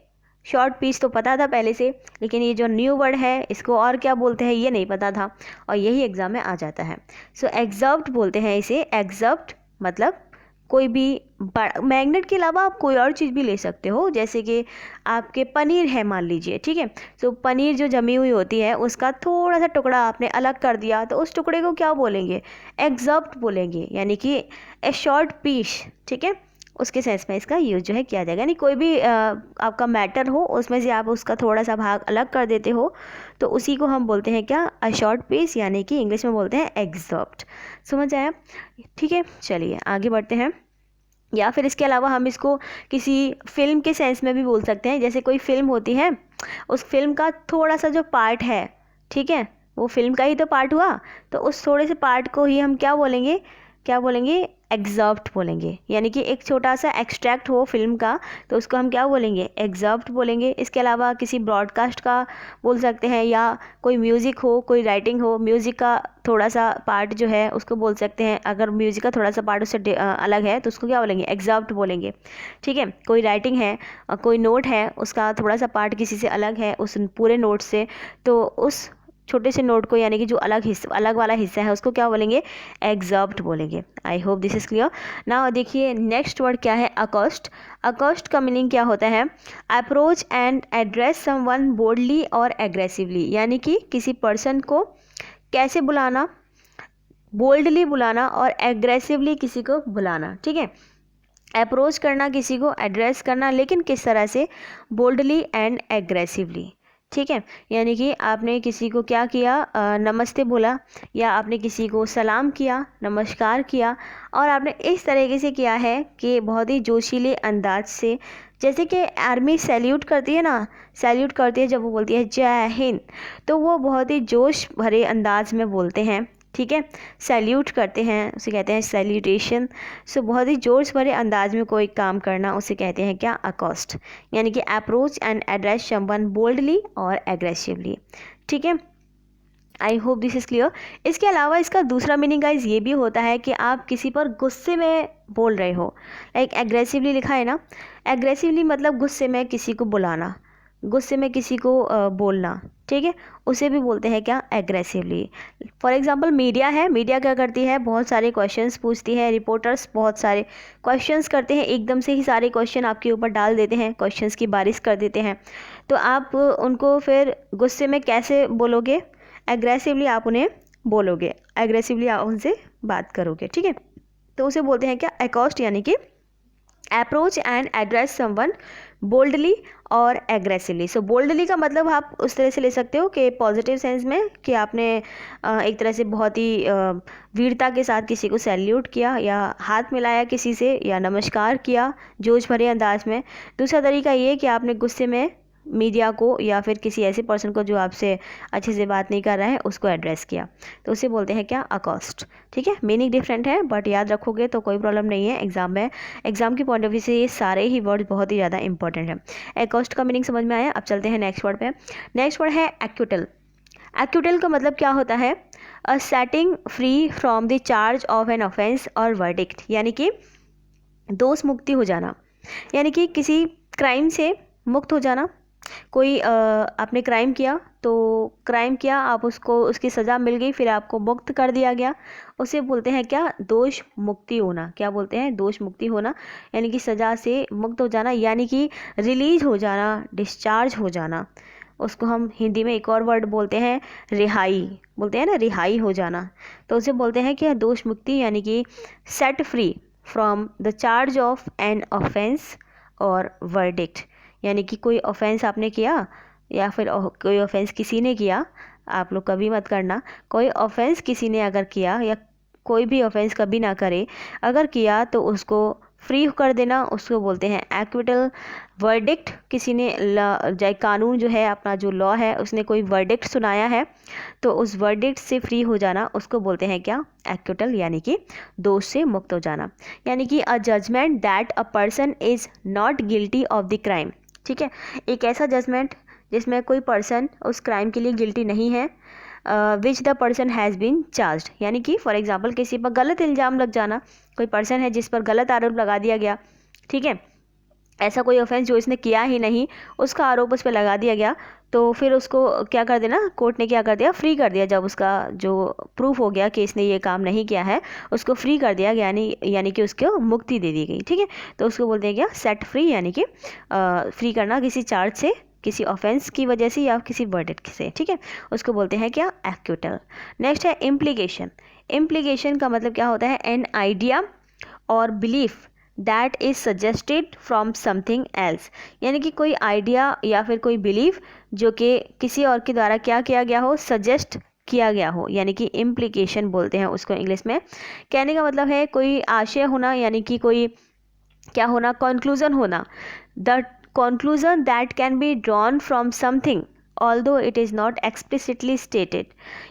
A: शॉर्ट पीस तो पता था पहले से, लेकिन ये जो न्यू वर्ड है इसको और क्या बोलते हैं ये नहीं पता था, और यही एग्जाम में आ जाता है। सो एक्सर्प्ट बोलते हैं इसे। एक्सर्प्ट मतलब कोई भी मैग्नेट के अलावा आप कोई और चीज़ भी ले सकते हो, जैसे कि आपके पनीर है मान लीजिए, ठीक है, तो पनीर जो जमी हुई होती है उसका थोड़ा सा टुकड़ा आपने अलग कर दिया, तो उस टुकड़े को क्या बोलेंगे, एक्सर्प्ट बोलेंगे, यानी कि ए शॉर्ट पीस। ठीक है, उसके सेंस में इसका यूज जो है किया जाएगा, यानी कोई भी आपका मैटर हो उसमें से आप उसका थोड़ा सा भाग अलग कर देते हो, तो उसी को हम बोलते हैं क्या, अ शॉर्ट पीस, यानी कि इंग्लिश में बोलते हैं एक्सर्प्ट। समझ आया, ठीक है, चलिए आगे बढ़ते हैं। या फिर इसके अलावा हम इसको किसी फिल्म के सेंस में भी बोल सकते हैं, जैसे कोई फिल्म होती है, उस फिल्म का थोड़ा सा जो पार्ट है, ठीक है, वो फिल्म का ही तो पार्ट हुआ, तो उस थोड़े से पार्ट को ही हम क्या बोलेंगे, क्या बोलेंगे, एक्सर्प्ट बोलेंगे। यानी कि एक छोटा सा एक्सट्रैक्ट हो फिल्म का, तो उसको हम क्या बोलेंगे, एक्सर्प्ट बोलेंगे। इसके अलावा किसी ब्रॉडकास्ट का बोल सकते हैं, या कोई म्यूज़िक हो, कोई राइटिंग हो, म्यूज़िक का थोड़ा सा पार्ट जो है उसको बोल सकते हैं, अगर म्यूज़िक का थोड़ा सा पार्ट उससे अलग है तो उसको क्या बोलेंगे, एक्सर्प्ट बोलेंगे। ठीक है, कोई राइटिंग है, कोई नोट है, उसका थोड़ा सा पार्ट किसी से अलग है उस पूरे नोट से, तो उस छोटे से नोट को, यानी कि जो अलग हिस्सा, अलग वाला हिस्सा है, उसको क्या बोलेंगे, एक्सर्प्ट बोलेंगे। आई hope this is clear. Now देखिए नेक्स्ट वर्ड क्या है, अकोस्ट। अकोस्ट का मीनिंग क्या होता है, approach and address someone boldly or aggressively, यानी कि किसी पर्सन को कैसे बुलाना, बोल्डली बुलाना और एग्रेसिवली किसी को बुलाना। ठीक है, अप्रोच करना किसी को, एड्रेस करना, लेकिन किस तरह से, बोल्डली एंड एग्रेसिवली। ठीक है, यानी कि आपने किसी को क्या किया, नमस्ते बोला, या आपने किसी को सलाम किया, नमस्कार किया, और आपने इस तरीके से किया है कि बहुत ही जोशीले अंदाज से, जैसे कि आर्मी सैल्यूट करती है ना, सैल्यूट करती है जब वो बोलती है जय हिंद, तो वो बहुत ही जोश भरे अंदाज में बोलते हैं। ठीक है, सैल्यूट करते हैं उसे कहते हैं सैल्यूटेशन। सो बहुत ही जोश भरे अंदाज में कोई काम करना उसे कहते हैं क्या, अकोस्ट, यानी कि approach and address someone boldly or aggressively. ठीक है, I hope this is clear. इसके अलावा इसका दूसरा मीनिंग गाइज ये भी होता है कि आप किसी पर गुस्से में बोल रहे हो, लाइक एग्रेसिवली लिखा है ना, एग्रेसिवली मतलब गुस्से में किसी को बुलाना, गुस्से में किसी को बोलना। ठीक है, उसे भी बोलते हैं क्या, एग्रेसिवली। फॉर एग्जांपल मीडिया है, मीडिया क्या करती है, बहुत सारे क्वेश्चंस पूछती है, रिपोर्टर्स बहुत सारे क्वेश्चंस करते हैं, एकदम से ही सारे क्वेश्चन आपके ऊपर डाल देते हैं, क्वेश्चंस की बारिश कर देते हैं, तो आप उनको फिर गुस्से में कैसे बोलोगे, एग्रेसिवली आप उन्हें बोलोगे, एग्रेसिवली आप उनसे बात करोगे। ठीक है, तो उसे बोलते हैं क्या, अकोस्ट, यानी कि approach and address someone boldly or aggressively. So boldly का मतलब आप उस तरह से ले सकते हो कि पॉजिटिव सेंस में, कि आपने एक तरह से बहुत ही वीरता के साथ किसी को सैल्यूट किया, या हाथ मिलाया किसी से, या नमस्कार किया जोश भरे अंदाज में। दूसरा तरीका ये कि आपने गुस्से में मीडिया को या फिर किसी ऐसे पर्सन को जो आपसे अच्छे से बात नहीं कर रहा है उसको एड्रेस किया, तो उसे बोलते हैं क्या, अकोस्ट। ठीक है, मीनिंग डिफरेंट है बट याद रखोगे तो कोई प्रॉब्लम नहीं है एग्जाम में। एग्जाम की पॉइंट ऑफ व्यू से ये सारे ही वर्ड बहुत ही ज़्यादा इंपॉर्टेंट है। अकोस्ट का मीनिंग समझ में आया, अब चलते हैं नेक्स्ट वर्ड पे। नेक्स्ट वर्ड है एक्यूटल। एक्यूटल का मतलब क्या होता है, a setting free from the charge of an offence और वर्डिक्ट, यानी कि दोष मुक्ति हो जाना, यानी कि किसी क्राइम से मुक्त हो जाना, कोई आपने क्राइम किया, तो क्राइम किया, आप उसको उसकी सज़ा मिल गई, फिर आपको मुक्त कर दिया गया, उसे बोलते हैं क्या? दोष मुक्ति होना। क्या बोलते हैं? दोष मुक्ति होना, यानी कि सज़ा से मुक्त हो जाना, यानी कि रिलीज हो जाना, डिस्चार्ज हो जाना। उसको हम हिंदी में एक और वर्ड बोलते हैं रिहाई, बोलते हैं ना, रिहाई हो जाना। तो उसे बोलते हैं क्या? दोष मुक्ति, यानी कि set free from the charge of an offence और वर्डिक्ट। यानी कि कोई ऑफेंस आपने किया या फिर कोई ऑफेंस किसी ने किया, आप लोग कभी मत करना, कोई ऑफेंस किसी ने अगर किया या कोई भी ऑफेंस कभी ना करे, अगर किया तो उसको फ्री कर देना, उसको बोलते हैं एक्विटल। वर्डिक्ट, किसी ने चाहे कानून जो है अपना, जो लॉ है, उसने कोई वर्डिक्ट सुनाया है, तो उस वर्डिक्ट से फ्री हो जाना, उसको बोलते हैं क्या? एक्विटल, यानी कि दोष से मुक्त हो जाना। यानी कि a judgement that a person is not guilty of the crime. ठीक है, एक ऐसा जजमेंट जिसमें कोई पर्सन उस क्राइम के लिए गिल्टी नहीं है, which the person has been charged. यानी कि फॉर एग्जांपल किसी पर गलत इल्ज़ाम लग जाना, कोई पर्सन है जिस पर गलत आरोप लगा दिया गया, ठीक है, ऐसा कोई ऑफेंस जो इसने किया ही नहीं, उसका आरोप उस पर लगा दिया गया, तो फिर उसको क्या कर देना? कोर्ट ने क्या कर दिया? फ्री कर दिया। जब उसका जो प्रूफ हो गया कि इसने ये काम नहीं किया है, उसको फ्री कर दिया, यानी कि उसको मुक्ति दे दी गई। ठीक है, तो उसको बोलते हैं क्या? सेट फ्री, यानी कि फ्री करना किसी चार्ज से, किसी ऑफेंस की वजह से या किसी वर्डिक्ट से। ठीक है, उसको बोलते हैं क्या? एक्विटल। नेक्स्ट है इम्प्लीकेशन। इम्प्लीकेशन का मतलब क्या होता है? एन आइडिया और belief that is suggested from something else. यानी कि कोई आइडिया या फिर कोई बिलीफ जो कि किसी और के द्वारा क्या किया गया हो? सजेस्ट किया गया हो, यानी कि इम्प्लीकेशन बोलते हैं उसको इंग्लिश में। कहने का मतलब है कोई आशय होना, यानी कि कोई क्या होना? कंक्लूजन होना। The conclusion that can be drawn from something although it is not explicitly stated।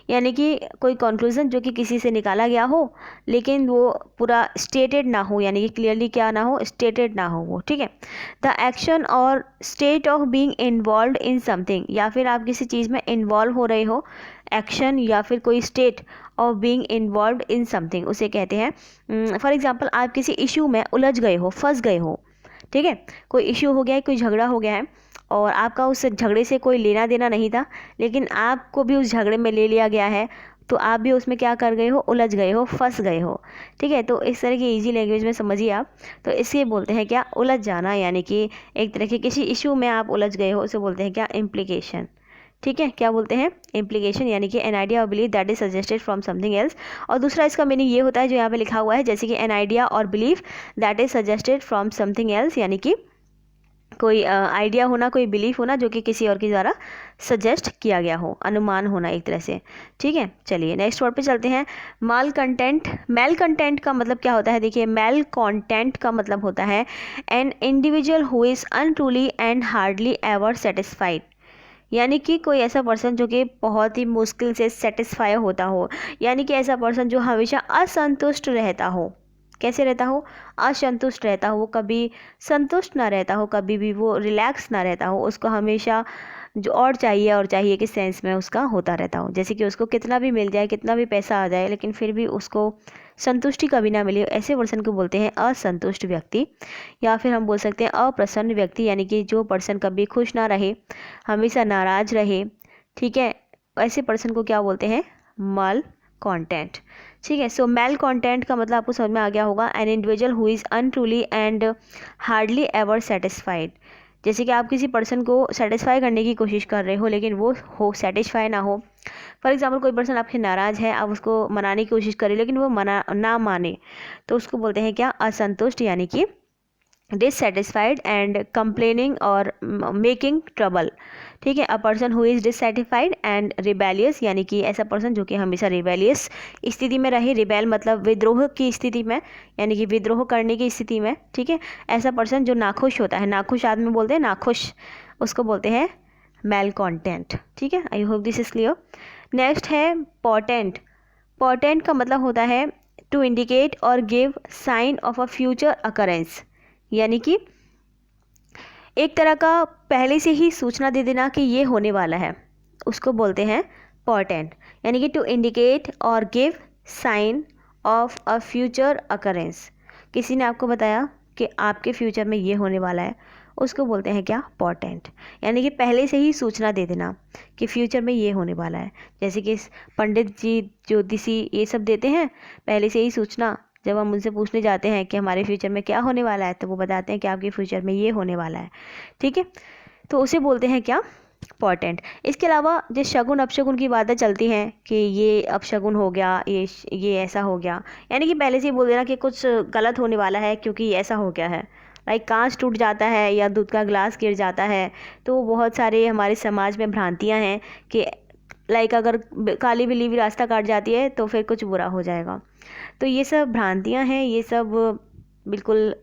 A: यानी कि कोई कंक्लूजन जो कि किसी से निकाला गया हो, लेकिन वो पूरा स्टेटेड ना हो, यानी कि क्लियरली क्या ना हो? स्टेटेड ना हो वो। ठीक है, द एक्शन और state of being involve in something, या फिर आप किसी चीज़ में इन्वॉल्व हो रहे हो, एक्शन या फिर कोई state of being involve in something, उसे कहते हैं। फॉर एग्जांपल आप किसी इशू में उलझ गए हो, फंस गए हो। ठीक है, कोई इश्यू हो गया है, कोई झगड़ा हो गया है, और आपका उस झगड़े से कोई लेना देना नहीं था, लेकिन आपको भी उस झगड़े में ले लिया गया है, तो आप भी उसमें क्या कर गए हो? उलझ गए हो, फंस गए हो। ठीक है, तो इस तरह की इजी लैंग्वेज में समझिए आप। तो इसके बोलते हैं क्या? उलझ जाना, यानी कि एक तरह के किसी इशू में आप उलझ गए हो, उसे बोलते हैं क्या? इम्प्लीकेशन। ठीक है, क्या बोलते हैं? इम्प्लीकेशन, यानी कि एन आइडिया और belief that is suggested from something else. और दूसरा इसका मीनिंग ये होता है जो यहाँ पे लिखा हुआ है, जैसे कि एन आइडिया और belief that is suggested from something else, यानी कि कोई आइडिया होना, कोई बिलीफ होना जो कि किसी और के द्वारा सजेस्ट किया गया हो, अनुमान होना एक तरह से। ठीक है, चलिए नेक्स्ट वर्ड पे चलते हैं। माल कंटेंट। मेल कंटेंट का मतलब क्या होता है? देखिए, मेल कंटेंट का मतलब होता है an individual who is अनट्रूली and hardly ever satisfied. यानी कि कोई ऐसा पर्सन जो कि बहुत ही मुश्किल से सेटिस्फाई होता हो, यानी कि ऐसा पर्सन जो हमेशा असंतुष्ट रहता हो। कैसे रहता हो? असंतुष्ट रहता हो, वो कभी संतुष्ट ना रहता हो, कभी भी वो रिलैक्स ना रहता हो, उसको हमेशा जो और चाहिए के सेंस में उसका होता रहता हो। जैसे कि उसको कितना भी मिल जाए, कितना भी पैसा आ जाए, लेकिन फिर भी उसको संतुष्टि कभी ना मिले, ऐसे पर्सन को बोलते हैं असंतुष्ट व्यक्ति। या फिर हम बोल सकते हैं अप्रसन्न व्यक्ति, यानी कि जो पर्सन कभी खुश ना रहे, हमेशा नाराज रहे। ठीक है, ऐसे पर्सन को क्या बोलते हैं? मल कंटेंट। ठीक है, सो मेल कंटेंट का मतलब आपको समझ में आ गया होगा, an individual who is अनट्रूली and hardly ever satisfied. जैसे कि आप किसी पर्सन को सेटिस्फाई करने की कोशिश कर रहे हो, लेकिन वो हो सेटिस्फाई ना हो। फॉर एग्जांपल कोई पर्सन आपसे नाराज़ है, आप उसको मनाने की कोशिश करें, लेकिन वो ना माने, तो उसको बोलते हैं क्या? असंतुष्ट, यानी कि डिससेटिस्फाइड एंड कंप्लेनिंग और मेकिंग ट्रबल। ठीक है, अ person who is dissatisfied and rebellious, यानी कि ऐसा पर्सन जो कि हमेशा रिबेलियस स्थिति में रहे। रिबेल मतलब विद्रोह की स्थिति में, यानी कि विद्रोह करने की स्थिति में। ठीक है, ऐसा पर्सन जो नाखुश होता है, नाखुश आदमी बोलते हैं नाखुश, उसको बोलते हैं मेल कंटेंट। ठीक है, I hope this is clear. Next है पोर्टेंट। पोर्टेंट का मतलब होता है to indicate or give sign of a future occurrence, यानी कि एक तरह का पहले से ही सूचना दे देना कि ये होने वाला है, उसको बोलते हैं पोर्टेंट। यानी कि to indicate or give sign of a future occurrence. किसी ने आपको बताया कि आपके फ्यूचर में ये होने वाला है, उसको बोलते हैं क्या, पोर्टेंट। यानी कि पहले से ही सूचना दे देना कि फ्यूचर में ये होने वाला है। जैसे कि पंडित जी, ज्योतिषी ये सब देते हैं पहले से ही सूचना। जब हम उनसे पूछने जाते हैं कि हमारे फ्यूचर में क्या होने वाला है, तो वो बताते हैं कि आपके फ्यूचर में ये होने वाला है, ठीक है। तो उसे बोलते हैं क्या, पोर्टेंट। इसके अलावा जो शगुन अपशगुन की बातें चलती हैं कि ये अपशगुन हो गया, ये ऐसा हो गया, यानी कि पहले से ही बोल देना कि कुछ गलत होने वाला है क्योंकि ऐसा हो गया है। लाइक कांच टूट जाता है या दूध का ग्लास गिर जाता है, तो बहुत सारे हमारे समाज में भ्रांतियाँ हैं कि लाइक अगर काली बिल्ली भी रास्ता काट जाती है तो फिर कुछ बुरा हो जाएगा। तो ये सब भ्रांतियाँ हैं, ये सब बिल्कुल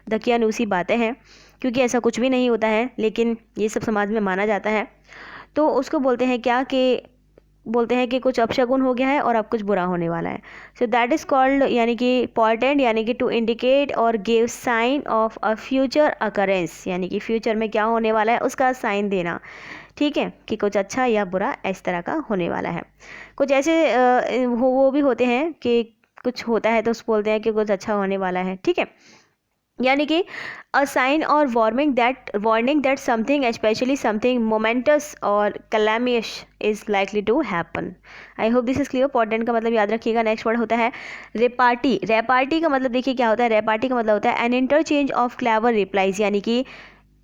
A: दकियानूसी बातें हैं, क्योंकि ऐसा कुछ भी नहीं होता है, लेकिन ये सब समाज में माना जाता है। तो उसको बोलते हैं क्या, कि बोलते हैं कि कुछ अपशगुन हो गया है और अब कुछ बुरा होने वाला है। सो दैट इज़ कॉल्ड, यानी कि पोर्टेंट, यानी कि to indicate or give sign of a future occurrence, यानी कि फ्यूचर में क्या होने वाला है उसका साइन देना, ठीक है, कि कुछ अच्छा या बुरा इस तरह का होने वाला है। कुछ ऐसे वो भी होते हैं कि कुछ होता है तो उस बोलते हैं कि कुछ अच्छा होने वाला है, ठीक है। यानी कि अ साइन और warning that something, specially something momentous और calamitous is likely to happen. I hope this is clear. Portent का मतलब याद रखिएगा। नेक्स्ट वर्ड होता है रेपार्टी। रेपार्टी का मतलब देखिए क्या होता है। रेपार्टी का मतलब होता है an interchange of clever replies, यानी कि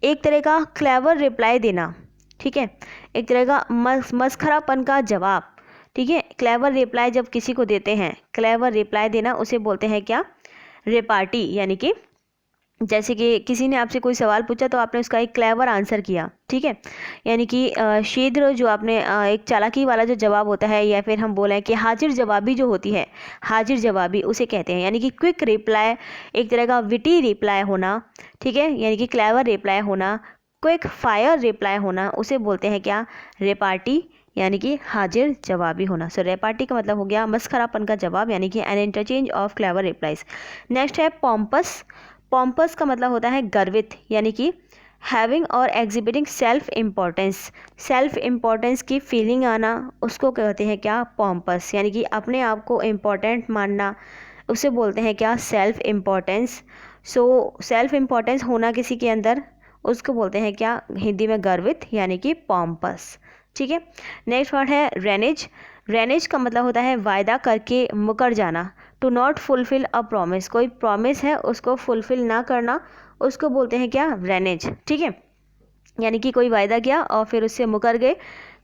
A: एक तरह का क्लेवर रिप्लाई देना, ठीक है, एक तरह का मस्खरापन का जवाब, ठीक है। क्लेवर रिप्लाई जब किसी को देते हैं, क्लेवर रिप्लाई देना, उसे बोलते हैं क्या, रेपार्टी। यानी कि जैसे कि किसी ने आपसे कोई सवाल पूछा तो आपने उसका एक क्लेवर आंसर किया, ठीक है, यानी कि शीघ्र जो आपने एक चालाकी वाला जो जवाब होता है, या फिर हम बोलें कि हाजिर जवाबी जो होती है, हाजिर जवाबी उसे कहते हैं। यानी कि क्विक रिप्लाई, एक तरह का विटी रिप्लाई होना, ठीक है, यानी कि क्लेवर रिप्लाई होना, क्विक फायर रिप्लाई होना, उसे बोलते हैं क्या, रेपार्टी, यानी कि हाजिर जवाबी होना। सो रेपार्टी का मतलब हो गया मस्खरापन का जवाब, यानी कि an interchange of clever replies. Next है पॉम्पस। पॉम्पस का मतलब होता है गर्वित, यानी कि having or exhibiting self importance, self importance की फीलिंग आना, उसको कहते हैं क्या, पॉम्पस। यानी कि अपने आप को इम्पोर्टेंट मानना, उसे बोलते हैं क्या, self importance. So self importance होना किसी के अंदर, उसको बोलते हैं क्या, हिंदी में गर्वित, यानी कि पॉम्पस, ठीक है। नेक्स्ट वर्ड है रेनेज। रेनेज का मतलब होता है वायदा करके मुकर जाना, to not fulfil a promise, कोई प्रॉमिस है उसको फुलफिल ना करना, उसको बोलते हैं क्या, रेनेज, ठीक है। यानी कि कोई वायदा किया और फिर उससे मुकर गए,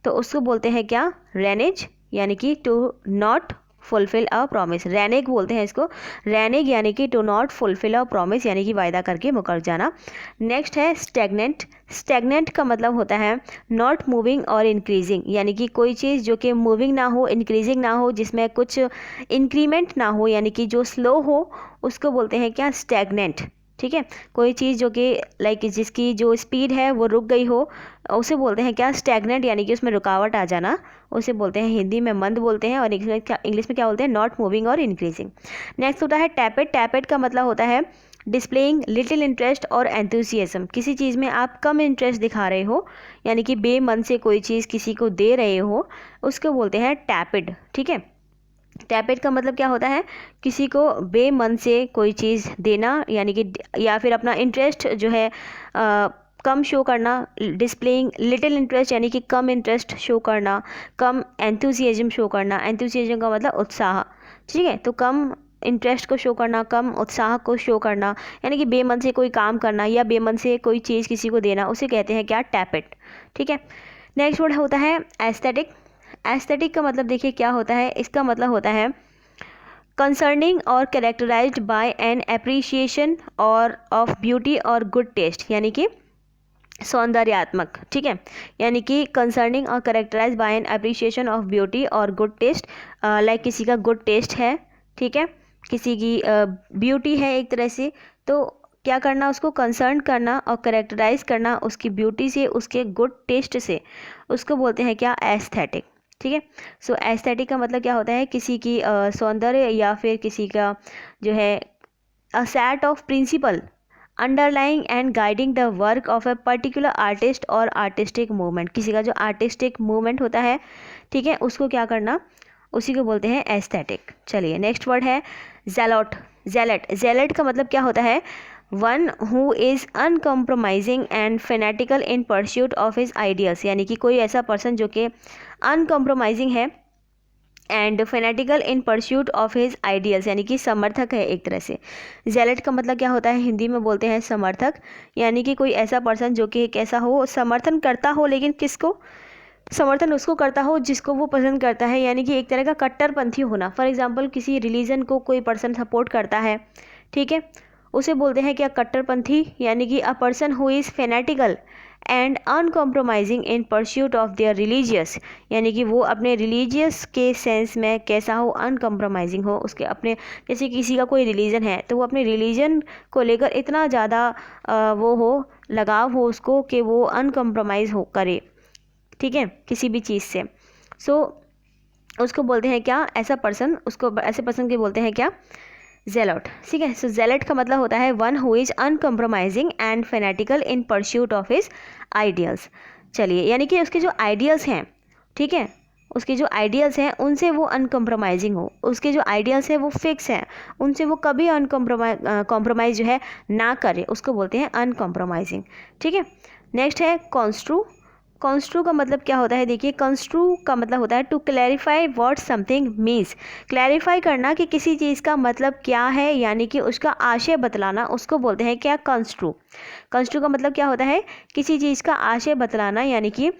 A: तो उसको बोलते हैं क्या, रेनेज, यानी कि to not fulfil a promise, renege बोलते हैं इसको। रेनेग यानी कि to not fulfil a promise, यानी कि वायदा करके मुकर जाना। नेक्स्ट है स्टैग्नेंट। स्टैग्नेंट का मतलब होता है नॉट मूविंग और इंक्रीजिंग, यानी कि कोई चीज़ जो कि मूविंग ना हो, इंक्रीजिंग ना हो, जिसमें कुछ इंक्रीमेंट ना हो, यानी कि जो स्लो हो, उसको बोलते हैं क्या, स्टैग्नेंट, ठीक है। कोई चीज़ जो कि लाइक जिसकी जो स्पीड है वो रुक गई हो, उसे बोलते हैं क्या, स्टैग्नेंट, यानी कि उसमें रुकावट आ जाना, उसे बोलते हैं हिंदी में मंद बोलते हैं, और इंग्लिश में क्या बोलते हैं, नॉट मूविंग और इंक्रीजिंग। नेक्स्ट होता है टैपेट। टैपेट का मतलब होता है डिस्प्लेइंग लिटिल इंटरेस्ट और एंथुसियाज्म, किसी चीज़ में आप कम इंटरेस्ट दिखा रहे हो, यानी कि बेमन से कोई चीज़ किसी को दे रहे हो, उसको बोलते हैं टैपेड, ठीक है। टैपेड का मतलब क्या होता है, किसी को बेमन से कोई चीज़ देना, यानी कि या फिर अपना इंटरेस्ट जो है कम शो करना, डिस्प्लेइंग लिटिल इंटरेस्ट, यानी कि कम इंटरेस्ट शो करना, कम एंथुसियाज्म शो करना। एंथुसियाज्म का मतलब उत्साह, ठीक है। तो कम इंटरेस्ट को शो करना, कम उत्साह को शो करना, यानी कि बेमन से कोई काम करना या बेमन से कोई चीज़ किसी को देना, उसे कहते हैं क्या, टैपेड, ठीक है। नेक्स्ट वर्ड होता है एस्थेटिक। एस्थेटिक का मतलब देखिए क्या होता है, इसका मतलब होता है concerning or characterized by an appreciation or of beauty or good taste, यानी कि सौंदर्यात्मक, ठीक है। यानी कि concerning or characterize by an appreciation of beauty or good taste, like किसी का गुड टेस्ट है, ठीक है, किसी की ब्यूटी है एक तरह से, तो क्या करना, उसको कंसर्न करना और कैरेक्टराइज करना उसकी ब्यूटी से, उसके गुड टेस्ट से, उसको बोलते हैं क्या, एस्थेटिक, ठीक है। सो एस्थेटिक का मतलब क्या होता है, किसी की सौंदर्य या फिर किसी का जो है a set of principle underlying and guiding the work of a particular artist or artistic movement, किसी का जो आर्टिस्टिक मूवमेंट होता है, ठीक है, उसको क्या करना, उसी को बोलते हैं एस्थेटिक। चलिए नेक्स्ट वर्ड है जेलॉट। जेलेट। जेलेट का मतलब क्या होता है, one who is uncompromising and fanatical in pursuit of his ideas, यानी कि कोई ऐसा पर्सन जो कि अनकम्प्रोमाइजिंग है and fanatical in pursuit of his ideals, यानी कि समर्थक है एक तरह से। जेलेट का मतलब क्या होता है, हिंदी में बोलते हैं समर्थक, यानी कि कोई ऐसा पर्सन जो कि कैसा हो, समर्थन करता हो, लेकिन किसको समर्थन उसको करता हो जिसको वो पसंद करता है, यानी कि एक तरह का कट्टरपंथी होना। फॉर एग्जांपल किसी रिलीजन को कोई पर्सन सपोर्ट करता है, ठीक है, उसे बोलते हैं क्या, कट्टरपंथी, यानी कि a person who is fanatical and uncompromising in pursuit of their religious, यानी कि वो अपने रिलीजियस के सेंस में कैसा हो, अनकॉम्प्रोमाइजिंग हो, उसके अपने, जैसे किसी का कोई रिलीजन है तो वो अपने रिलीजन को लेकर इतना ज़्यादा वो हो, लगाव हो उसको कि वो अनकॉम्प्रोमाइज़ हो करे, ठीक है, किसी भी चीज़ से। उसको बोलते हैं क्या, ऐसा पर्सन, उसको ऐसे पर्सन के बोलते हैं क्या, जेलॉट, ठीक है। सो जेलट का मतलब होता है one who is uncompromising and fanatical in pursuit of his ideals. चलिए, यानी कि उसके जो आइडियल्स हैं, ठीक है, उसके जो आइडियल्स हैं उनसे वो अनकम्प्रोमाइजिंग हो, उसके जो आइडियल्स हैं वो फिक्स हैं, उनसे वो कभी कॉम्प्रोमाइज़ जो है ना करे, उसको बोलते हैं अनकम्प्रोमाइजिंग, ठीक है। नेक्स्ट है कॉन्स्ट्रू। कॉन्स्ट्रू का मतलब क्या होता है, देखिए, कॉन्स्ट्रू का मतलब होता है to clarify what something means, clarify करना कि किसी चीज़ का मतलब क्या है, यानी कि उसका आशय बतलाना, उसको बोलते हैं क्या, कॉन्स्ट्रू। कॉन्स्ट्रू का मतलब क्या होता है, किसी चीज़ का आशय बतलाना, यानी कि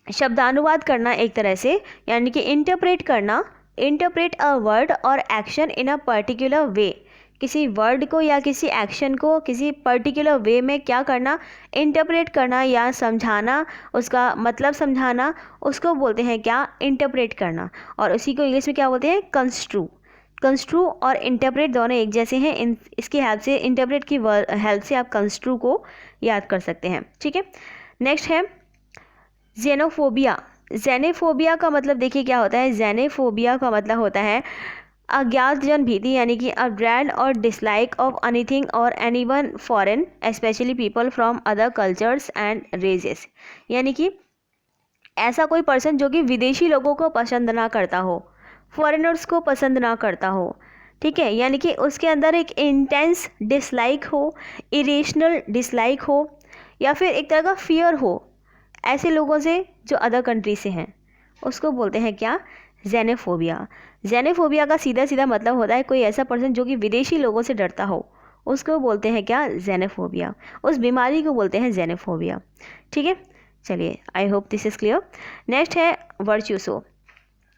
A: शब्दानुवाद करना एक तरह से, यानी कि इंटरप्रेट करना, इंटरप्रेट अ वर्ड और action in a particular way, किसी वर्ड को या किसी एक्शन को किसी पर्टिकुलर वे में क्या करना, इंटरप्रेट करना या समझाना, उसका मतलब समझाना, उसको बोलते हैं क्या, इंटरप्रेट करना। और उसी को इंग्लिश में क्या बोलते हैं, कंस्ट्रू। कंस्ट्रू और इंटरप्रेट दोनों एक जैसे हैं, इसकी हेल्प से, इंटरप्रेट की हेल्प से आप कंस्ट्रू को याद कर सकते हैं, ठीक है। नेक्स्ट है जेनोफोबिया। जेनेफोबिया का मतलब देखिए क्या होता है, जेनेफोबिया का मतलब होता है अज्ञात जन भीति, यानी कि अ dread or dislike of anything or anyone foreign, specially people from other cultures and raises, यानी कि ऐसा कोई पर्सन जो कि विदेशी लोगों को पसंद ना करता हो, फॉरेनर्स को पसंद ना करता हो, ठीक है, यानी कि उसके अंदर एक इंटेंस डिसलाइक हो, इरेशनल डिसलाइक हो, या फिर एक तरह का फियर हो ऐसे लोगों से जो अदर कंट्री से हैं, उसको बोलते हैं क्या, जेनेफोबिया। जेनेफोबिया का सीधा सीधा मतलब होता है कोई ऐसा पर्सन जो कि विदेशी लोगों से डरता हो, उसको बोलते हैं क्या, जेनेफोबिया। उस बीमारी को बोलते हैं जेनेफोबिया, ठीक है। चलिए, आई hope this is clear. Next है वर्चुओसो।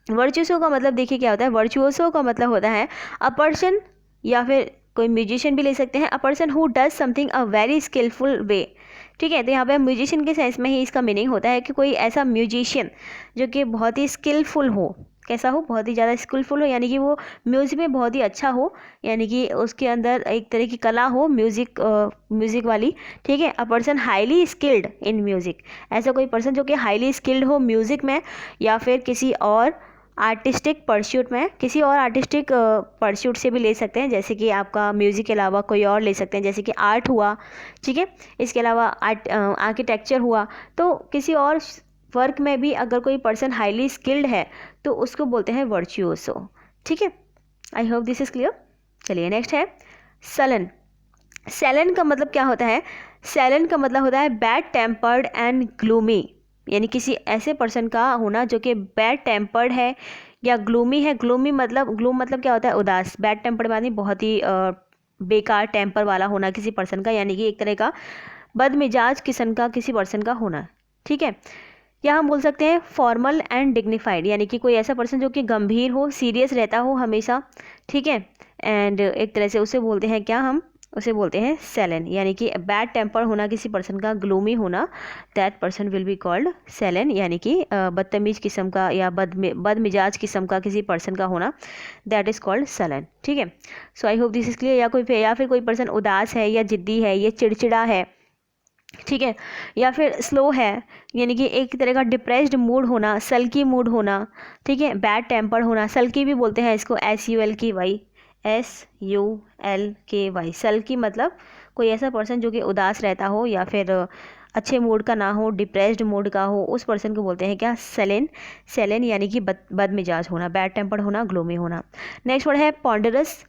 A: वर्चुओसो का मतलब देखिए क्या होता है, वर्चुओसो का मतलब होता है अ पर्सन, या फिर कोई म्यूजिशियन भी ले सकते हैं, a person who does something a very skilful way, ठीक है। तो यहाँ पे म्यूजिशियन के सेंस में ही इसका मीनिंग होता है कि कोई ऐसा म्यूजिशियन जो कि बहुत ही स्किलफुल हो, कैसा हो, बहुत ही ज़्यादा स्किलफुल हो, यानी कि वो म्यूज़िक में बहुत ही अच्छा हो, यानी कि उसके अंदर एक तरह की कला हो म्यूज़िक वाली, ठीक है। A person highly skilled in music, ऐसा कोई पर्सन जो कि हाईली स्किल्ड हो म्यूज़िक में, या फिर किसी और आर्टिस्टिक परस्यूट में, किसी और आर्टिस्टिक परस्यूट से भी ले सकते हैं, जैसे कि आपका म्यूज़िक के अलावा कोई और ले सकते हैं, जैसे कि आर्ट हुआ, ठीक है, इसके अलावा आर्किटेक्चर हुआ, तो किसी और वर्क में भी अगर कोई पर्सन हाईली स्किल्ड है तो उसको बोलते हैं वर्चुओसो, ठीक है। I hope this is clear. चलिए, नेक्स्ट है सलन। सलन का मतलब क्या होता है, सलन का मतलब होता है बैड टेम्पर्ड एंड ग्लूमी, यानी किसी ऐसे पर्सन का होना जो कि बैड टेम्पर्ड है या ग्लूमी है। ग्लूम मतलब क्या होता है, उदास। बैड टेम्पर्ड मानी बहुत ही बेकार टेम्पर वाला होना किसी पर्सन का, यानी कि एक तरह का बदमिजाज किस्म का किसी पर्सन का होना, ठीक है। या हम बोल सकते हैं फॉर्मल एंड डिग्निफाइड, यानी कि कोई ऐसा पर्सन जो कि गंभीर हो, सीरियस रहता हो हमेशा, ठीक है। एंड एक तरह से उसे बोलते हैं क्या, हम उसे बोलते हैं सेलन, यानी कि बैड टेम्पर होना किसी पर्सन का, ग्लूमी होना, that person will be called sullen, यानी कि बदतमीज किस्म का या बदमिजाज किस्म का किसी पर्सन का होना, दैट इज़ कॉल्ड सेलन, ठीक है। So I hope this is clear. या फिर कोई पर्सन उदास है या जिद्दी है या चिड़चिड़ा है, ठीक है, या फिर स्लो है, यानी कि एक तरह का डिप्रेस्ड मूड होना, सल्की मूड होना, ठीक है, बैड टेम्पर होना। सल्की भी बोलते हैं इसको, SULKY, सल्की मतलब कोई ऐसा पर्सन जो कि उदास रहता हो या फिर अच्छे मूड का ना हो, डिप्रेस्ड मूड का हो, उस पर्सन को बोलते हैं क्या, सेलेन। सेलेन यानी कि बदमिजाज होना, बैड टेम्पर होना, ग्लोमी होना। नेक्स्ट वर्ड है पॉन्डरस।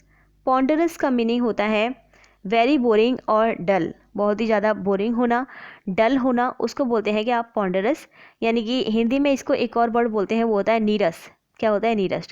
A: पॉन्डरस का मीनिंग होता है वेरी बोरिंग और डल, बहुत ही ज़्यादा बोरिंग होना, डल होना, उसको बोलते हैं कि आप पॉन्डरस। यानी कि हिंदी में इसको एक और वर्ड बोलते हैं, वो होता है नीरस। क्या होता है? नीरस।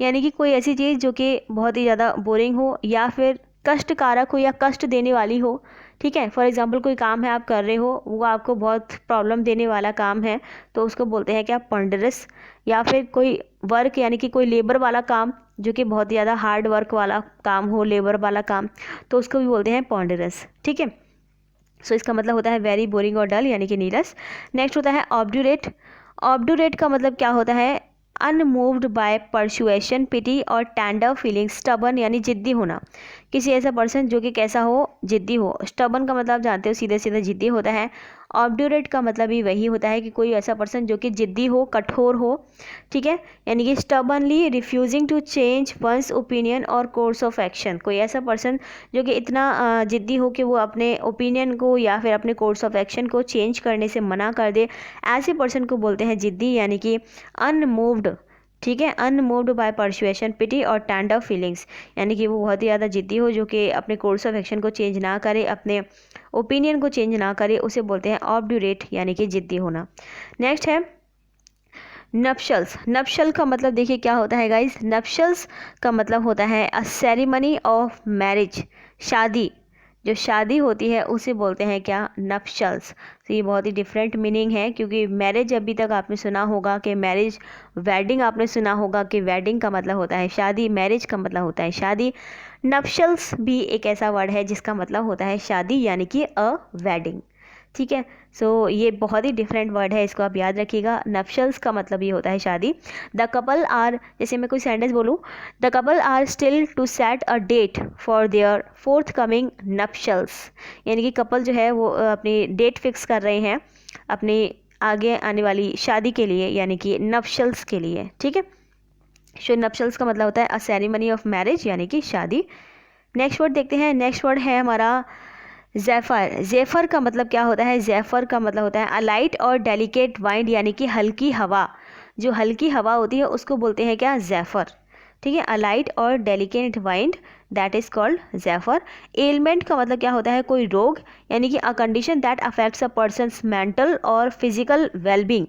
A: यानी कि कोई ऐसी चीज़ जो कि बहुत ही ज़्यादा बोरिंग हो या फिर कष्टकारक हो या कष्ट देने वाली हो। ठीक है, फॉर एग्जांपल कोई काम है आप कर रहे हो, वो आपको बहुत प्रॉब्लम देने वाला काम है, तो उसको बोलते हैं क्या? पॉन्डरस। या फिर कोई वर्क यानी कि कोई लेबर वाला काम जो कि बहुत ज़्यादा हार्ड वर्क वाला काम हो, लेबर वाला काम, तो उसको भी बोलते हैं पॉन्डरस। ठीक है, सो इसका मतलब होता है वेरी बोरिंग और डल यानी कि नीरस। नेक्स्ट होता है ऑब्ड्यूरेट। ऑब्ड्यूरेट का मतलब क्या होता है? अनमूव्ड बाय परसुएशन, पिटी और टेंडर फीलिंग, स्टबन यानी जिद्दी होना। किसी ऐसा पर्सन जो कि कैसा हो? जिद्दी हो। स्टबन का मतलब आप जानते हो सीधे सीधे जिद्दी होता है। ऑब्ड्यूरेट का मतलब भी वही होता है कि कोई ऐसा पर्सन जो कि जिद्दी हो, कठोर हो। ठीक है, यानी कि stubbornly refusing to change one's opinion और कोर्स ऑफ एक्शन। कोई ऐसा पर्सन जो कि इतना जिद्दी हो कि वो अपने ओपिनियन को या फिर अपने कोर्स ऑफ एक्शन को चेंज करने से मना कर दे, ऐसे पर्सन को बोलते हैं जिद्दी यानी कि अनमूव्ड। ठीक है, अनमूव्ड बाय परसुएशन, पिटी और टेंडर फीलिंग्स, यानी कि वो बहुत ही ज़्यादा जिद्दी हो जो कि अपने कोर्स ऑफ एक्शन को चेंज ना करे, अपने ओपिनियन को चेंज ना करे, उसे बोलते हैं ऑब्ड्यूरेट यानी कि जिद्दी होना। नेक्स्ट है नप्शल्स। नप्शल का मतलब देखिए क्या होता है गाइस? नप्शल्स का मतलब होता है अ सेरेमनी ऑफ मैरिज, शादी। जो शादी होती है उसे बोलते हैं क्या? नप्शल्स। तो ये बहुत ही डिफरेंट मीनिंग है, क्योंकि मैरिज अभी तक आपने सुना होगा कि मैरिज, वेडिंग आपने सुना होगा कि वेडिंग का मतलब होता है शादी, मैरिज का मतलब होता है शादी। नप्शल्स भी एक ऐसा वर्ड है जिसका मतलब होता है शादी यानी कि अ वेडिंग। ठीक है, सो ये बहुत ही डिफरेंट वर्ड है, इसको आप याद रखिएगा। नप्शल्स का मतलब ये होता है शादी। द कपल आर, जैसे मैं कोई सेंटेंस बोलूँ, the couple are still to set a date for their forthcoming nuptials, यानी कि कपल जो है वो अपनी डेट फिक्स कर रहे हैं अपनी आगे आने वाली शादी के लिए, यानी कि नप्शल्स के लिए। ठीक है, सो नप्शल्स का मतलब होता है अ सेरेमनी ऑफ मैरिज यानी कि शादी। नेक्स्ट वर्ड देखते हैं। नेक्स्ट वर्ड है हमारा ज़ेफर। ज़ेफर का मतलब क्या होता है? ज़ेफर का मतलब होता है अ लाइट और डेलिकेट वाइंड, यानी कि हल्की हवा। जो हल्की हवा होती है उसको बोलते हैं क्या? ज़ेफर। ठीक है, अ लाइट और delicate wind, that is called zephyr. Ailment का मतलब क्या होता है? कोई रोग, यानी कि a condition that affects a person's mental और फिजिकल वेलबींग।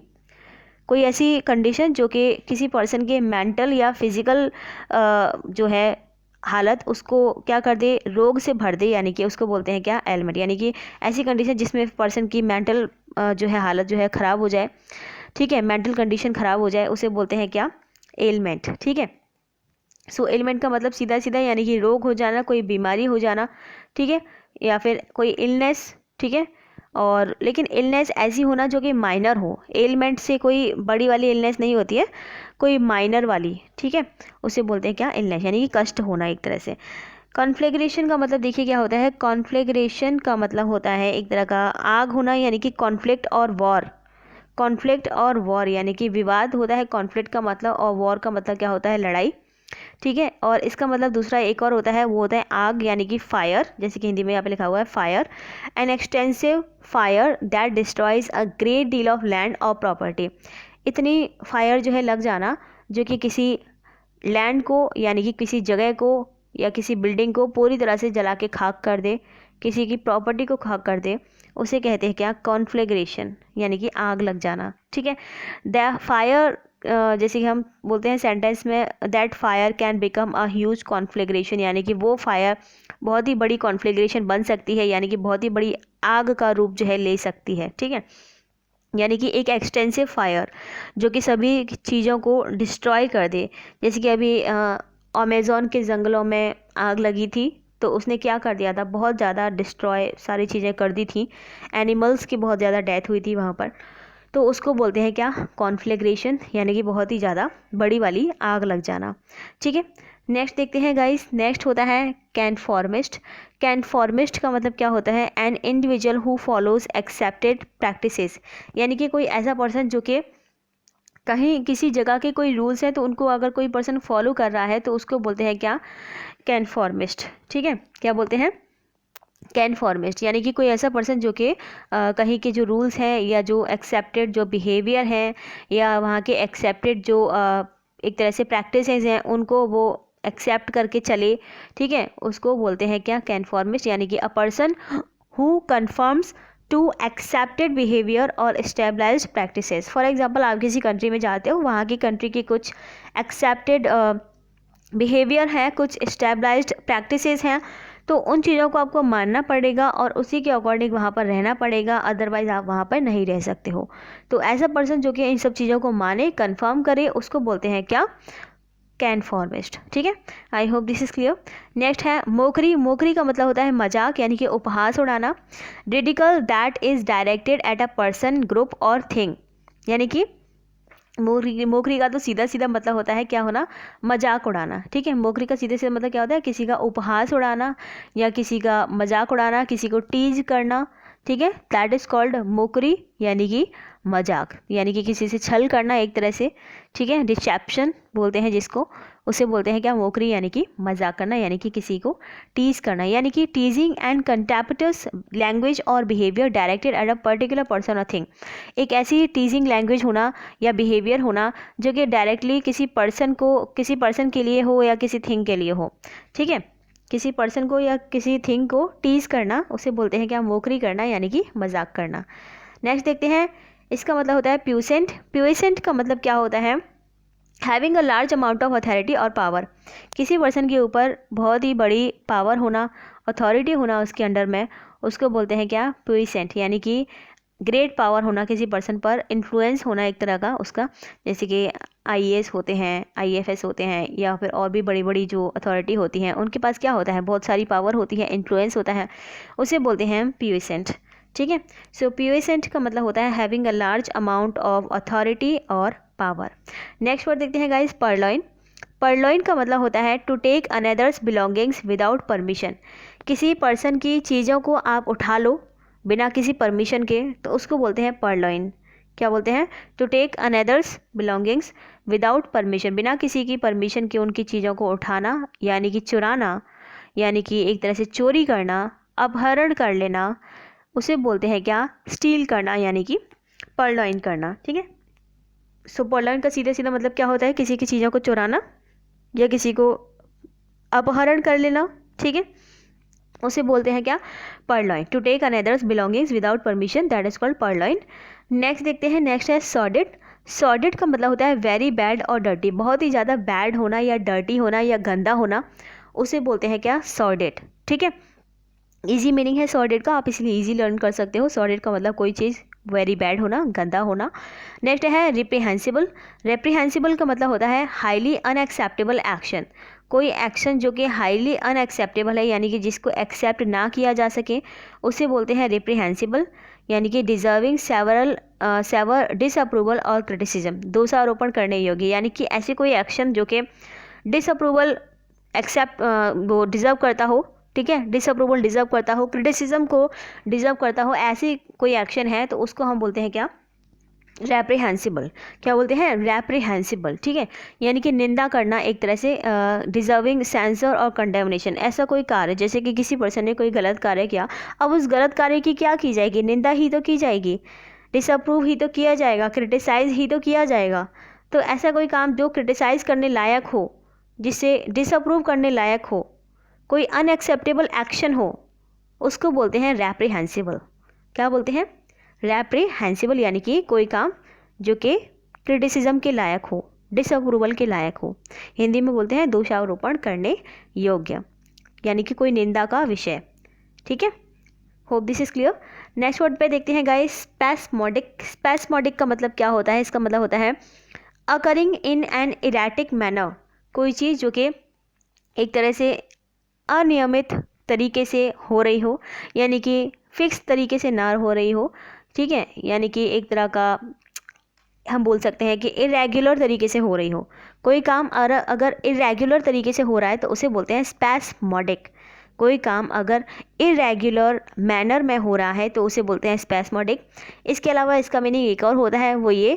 A: कोई ऐसी कंडीशन जो कि किसी पर्सन के मेंटल या फिजिकल जो है हालत, उसको क्या कर दे? रोग से भर दे, यानी कि उसको बोलते हैं क्या? एलिमेंट। यानी कि ऐसी कंडीशन जिसमें पर्सन की मेंटल जो है हालत जो है ख़राब हो जाए। ठीक है, मेंटल कंडीशन ख़राब हो जाए, उसे बोलते हैं क्या? एलिमेंट। ठीक है, सो एलिमेंट का मतलब सीधा सीधा यानी कि रोग हो जाना, कोई बीमारी हो जाना। ठीक है, या फिर कोई इलनेस। ठीक है, और लेकिन इलनेस ऐसी होना जो कि माइनर हो। एलिमेंट से कोई बड़ी वाली इलनेस नहीं होती है, कोई माइनर वाली। ठीक है, उसे बोलते हैं क्या? इलनेस, यानी कि कष्ट होना एक तरह से। कॉन्फ्लेग्रेशन का मतलब देखिए क्या होता है? कॉन्फ्लेग्रेशन का मतलब होता है एक तरह का आग होना, यानी कि कॉन्फ्लिक्ट और वॉर। कॉन्फ्लिक्ट और वॉर यानी कि विवाद होता है कॉन्फ्लिक्ट का मतलब, और वॉर का मतलब क्या होता है? लड़ाई। ठीक है, और इसका मतलब दूसरा एक और होता है, वो होता है आग, यानी कि फायर, जैसे कि हिंदी में यहाँ पे लिखा हुआ है fire. An extensive fire that destroys a great deal of land और प्रॉपर्टी। इतनी फायर जो है लग जाना जो कि किसी लैंड को, यानी कि किसी जगह को या किसी बिल्डिंग को पूरी तरह से जला के खाक कर दे, किसी की प्रॉपर्टी को खाक कर दे, उसे कहते हैं क्या? कॉन्फ्लेग्रेशन, यानी कि आग लग जाना। ठीक है, द फायर, जैसे कि हम बोलते हैं सेंटेंस में, that fire can become a huge conflagration, यानी कि वो फायर बहुत ही बड़ी कॉन्फ्लेग्रेशन बन सकती है, यानी कि बहुत ही बड़ी आग का रूप जो है ले सकती है। ठीक है, यानी कि एक एक्सटेंसिव फायर जो कि सभी चीज़ों को डिस्ट्रॉय कर दे। जैसे कि अभी अमेज़न के जंगलों में आग लगी थी, तो उसने क्या कर दिया था? बहुत ज़्यादा डिस्ट्रॉय सारी चीज़ें कर दी थी, एनिमल्स की बहुत ज़्यादा डेथ हुई थी वहाँ पर, तो उसको बोलते हैं क्या? कॉन्फ्लेग्रेशन, यानी कि बहुत ही ज़्यादा बड़ी वाली आग लग जाना। ठीक है, नेक्स्ट देखते हैं गाइस। नेक्स्ट होता है कैनफॉर्मिस्ट। कैनफॉर्मिस्ट का मतलब क्या होता है? An individual who follows accepted practices, यानी कि कोई ऐसा पर्सन जो कि कहीं किसी जगह के कोई रूल्स हैं तो उनको अगर कोई पर्सन फॉलो कर रहा है तो उसको बोलते हैं क्या? कैनफॉर्मिस्ट। ठीक है, क्या बोलते हैं? कैनफॉर्मिस्ट, यानी कि कोई ऐसा पर्सन जो कि कहीं के जो रूल्स हैं या जो एक्सेप्टेड जो बिहेवियर हैं या वहाँ के एक्सेप्टेड जो एक तरह से प्रैक्टिसेस हैं, उनको वो एक्सेप्ट करके चले, ठीक है, उसको बोलते हैं क्या, कन्फॉर्मिस्ट, यानी कि a person who conforms to accepted behaviour or stabilized practices. For example, आप किसी कंट्री में जाते हो, वहाँ की कंट्री की कुछ एक्सेप्टेड बिहेवियर है, कुछ स्टेबलाइज्ड प्रैक्टिसेस हैं, तो उन चीज़ों को आपको मानना पड़ेगा और उसी के अकॉर्डिंग वहाँ पर रहना पड़ेगा, अदरवाइज़ आप वहाँ पर नहीं रह सकते हो। तो ऐसा पर्सन जो कि इन सब चीज़ों को माने, कंफर्म करे, उसको बोलते हैं क्या, कन्फॉर्मिस्ट। ठीक है, I hope this is clear. Next है मोकरी। मोकरी का मतलब होता है मजाक यानी कि उपहास उड़ाना। Ridicule that is directed at a person, group और थिंग, यानी कि मोकरी का तो सीधा सीधा मतलब होता है क्या होना, मजाक उड़ाना। ठीक है, मोकरी का सीधे सीधा मतलब क्या होता है, किसी का उपहास उड़ाना या किसी का मजाक उड़ाना, किसी को टीज करना। ठीक है, दैट इज कॉल्ड मोकरी, यानी कि मजाक, यानी कि किसी से छल करना एक तरह से। ठीक है, डिसेप्शन बोलते हैं जिसको, उसे बोलते हैं क्या, मोकरी, यानी कि मजाक करना, यानी कि किसी को टीज करना, यानी कि टीजिंग एंड कंटेम्प्टस लैंग्वेज और behaviour directed at a particular person और थिंग। एक ऐसी टीजिंग लैंग्वेज होना या बिहेवियर होना जो कि डायरेक्टली किसी पर्सन को, किसी पर्सन के लिए हो या किसी थिंग के लिए हो। ठीक है, किसी पर्सन को या किसी थिंग को टीज करना, उसे बोलते हैं क्या, मोकरी करना, यानी कि मजाक करना। नेक्स्ट देखते हैं, इसका मतलब होता है प्यूसेंट। प्यूसेंट का मतलब क्या होता है, having a large amount of authority or power. किसी पर्सन के ऊपर बहुत ही बड़ी पावर होना, अथॉरिटी होना उसके अंडर में, उसको बोलते हैं क्या, प्यूसेंट, यानी कि ग्रेट पावर होना किसी पर्सन पर, इन्फ्लुएंस होना एक तरह का उसका, जैसे कि आईएएस होते हैं, आईएफएस होते हैं, या फिर और भी बड़ी बड़ी जो अथॉरिटी होती हैं, उनके पास क्या होता है, बहुत सारी पावर होती है, इन्फ्लुएंस होता है, उसे बोलते हैं प्यूसेंट। ठीक है, सो प्यूसेंट का मतलब होता है having a large amount of authority or power. Next word देखते हैं गाइस, पर्लॉइन। पर्लॉइन का मतलब होता है to take another's belongings without permission. किसी पर्सन की चीज़ों को आप उठा लो बिना किसी परमिशन के, तो उसको बोलते हैं पर्लॉइन। क्या बोलते हैं, to take another's belongings without permission, बिना किसी की परमिशन के उनकी चीज़ों को उठाना, यानी कि चुराना, यानी कि एक तरह से चोरी करना, अपहरण कर लेना, उसे बोलते हैं क्या, स्टील करना, यानी कि पर्लॉइन करना। ठीक है, सो पर्लॉइन का सीधा सीधा मतलब क्या होता है, किसी की चीज़ों को चुराना या किसी को अपहरण कर लेना। ठीक है, उसे बोलते हैं क्या, purloin, to take another's belongings without permission, that is called purloin. Next देखते हैं, नेक्स्ट है सॉर्डेड। सॉर्डेड का मतलब होता है वेरी बैड और डर्टी, बहुत ही ज़्यादा बैड होना या डर्टी होना या गंदा होना, उसे बोलते हैं क्या, सॉर्डेड। ठीक है, इजी मीनिंग है सॉर्डेड का, आप इसलिए इजी लर्न कर सकते हो। सॉर्डेड का मतलब कोई चीज़ वेरी बैड होना, गंदा होना। नेक्स्ट है रिप्रीहेंसिबल। रिप्रीहेंसिबल का मतलब होता है हाईली अनएक्सेप्टेबल एक्शन, कोई एक्शन जो कि हाईली अनएक्सेप्टेबल है, यानी कि जिसको एक्सेप्ट ना किया जा सके, उसे बोलते हैं रिप्रीहेंसिबल, यानी कि डिजर्विंग सेवर डिसअप्रूवल और क्रिटिसिज्म, दोषारोपण करने योग्य, यानी कि ऐसे कोई एक्शन जो कि डिसअप्रूवल एक्सेप्ट वो डिजर्व करता हो। ठीक है, डिसअप्रूवल डिजर्व करता हो, क्रिटिसिज्म को डिजर्व करता हो, ऐसी कोई एक्शन है तो उसको हम बोलते हैं क्या, रेप्रीहेंसिबल। क्या बोलते हैं, रेप्रीहेंसिबल। ठीक है, यानी कि निंदा करना एक तरह से, डिजर्विंग सेंसर और कंडेमनेशन। ऐसा कोई कार्य, जैसे कि किसी पर्सन ने कोई गलत कार्य किया, अब उस गलत कार्य की क्या की जाएगी, निंदा ही तो की जाएगी, डिसअप्रूव ही तो किया जाएगा, क्रिटिसाइज ही तो किया जाएगा। तो ऐसा कोई काम जो क्रिटिसाइज करने लायक हो, जिससे डिसअप्रूव करने लायक हो, कोई अनएक्सेप्टेबल एक्शन हो, उसको बोलते हैं रेप्रीहेंसिबल। क्या बोलते हैं, रेप्रीहेंसिबल, यानी कि कोई काम जो कि क्रिटिसिज्म के लायक हो, डिसअप्रूवल के लायक हो। हिंदी में बोलते हैं दोषारोपण करने योग्य, यानी कि कोई निंदा का विषय। ठीक है, hope this is clear. Next word पे देखते हैं गाइस, स्पैस्मोडिक। स्पैस्मोडिक का मतलब क्या होता है, इसका मतलब होता है occurring in an erratic manner, कोई चीज़ जो कि एक तरह से अनियमित तरीके से हो रही हो, यानी कि फिक्स तरीके से ना हो रही हो। ठीक है, यानी कि एक तरह का हम बोल सकते हैं कि इरेगुलर तरीके से हो रही हो। कोई काम अगर इरेगुलर तरीके से हो रहा है तो उसे बोलते हैं स्पैस्मोडिक। कोई काम अगर इरेगुलर मैनर में हो रहा है तो उसे बोलते हैं स्पैस्मोडिक। इसके अलावा इसका मीनिंग एक और होता है, वो ये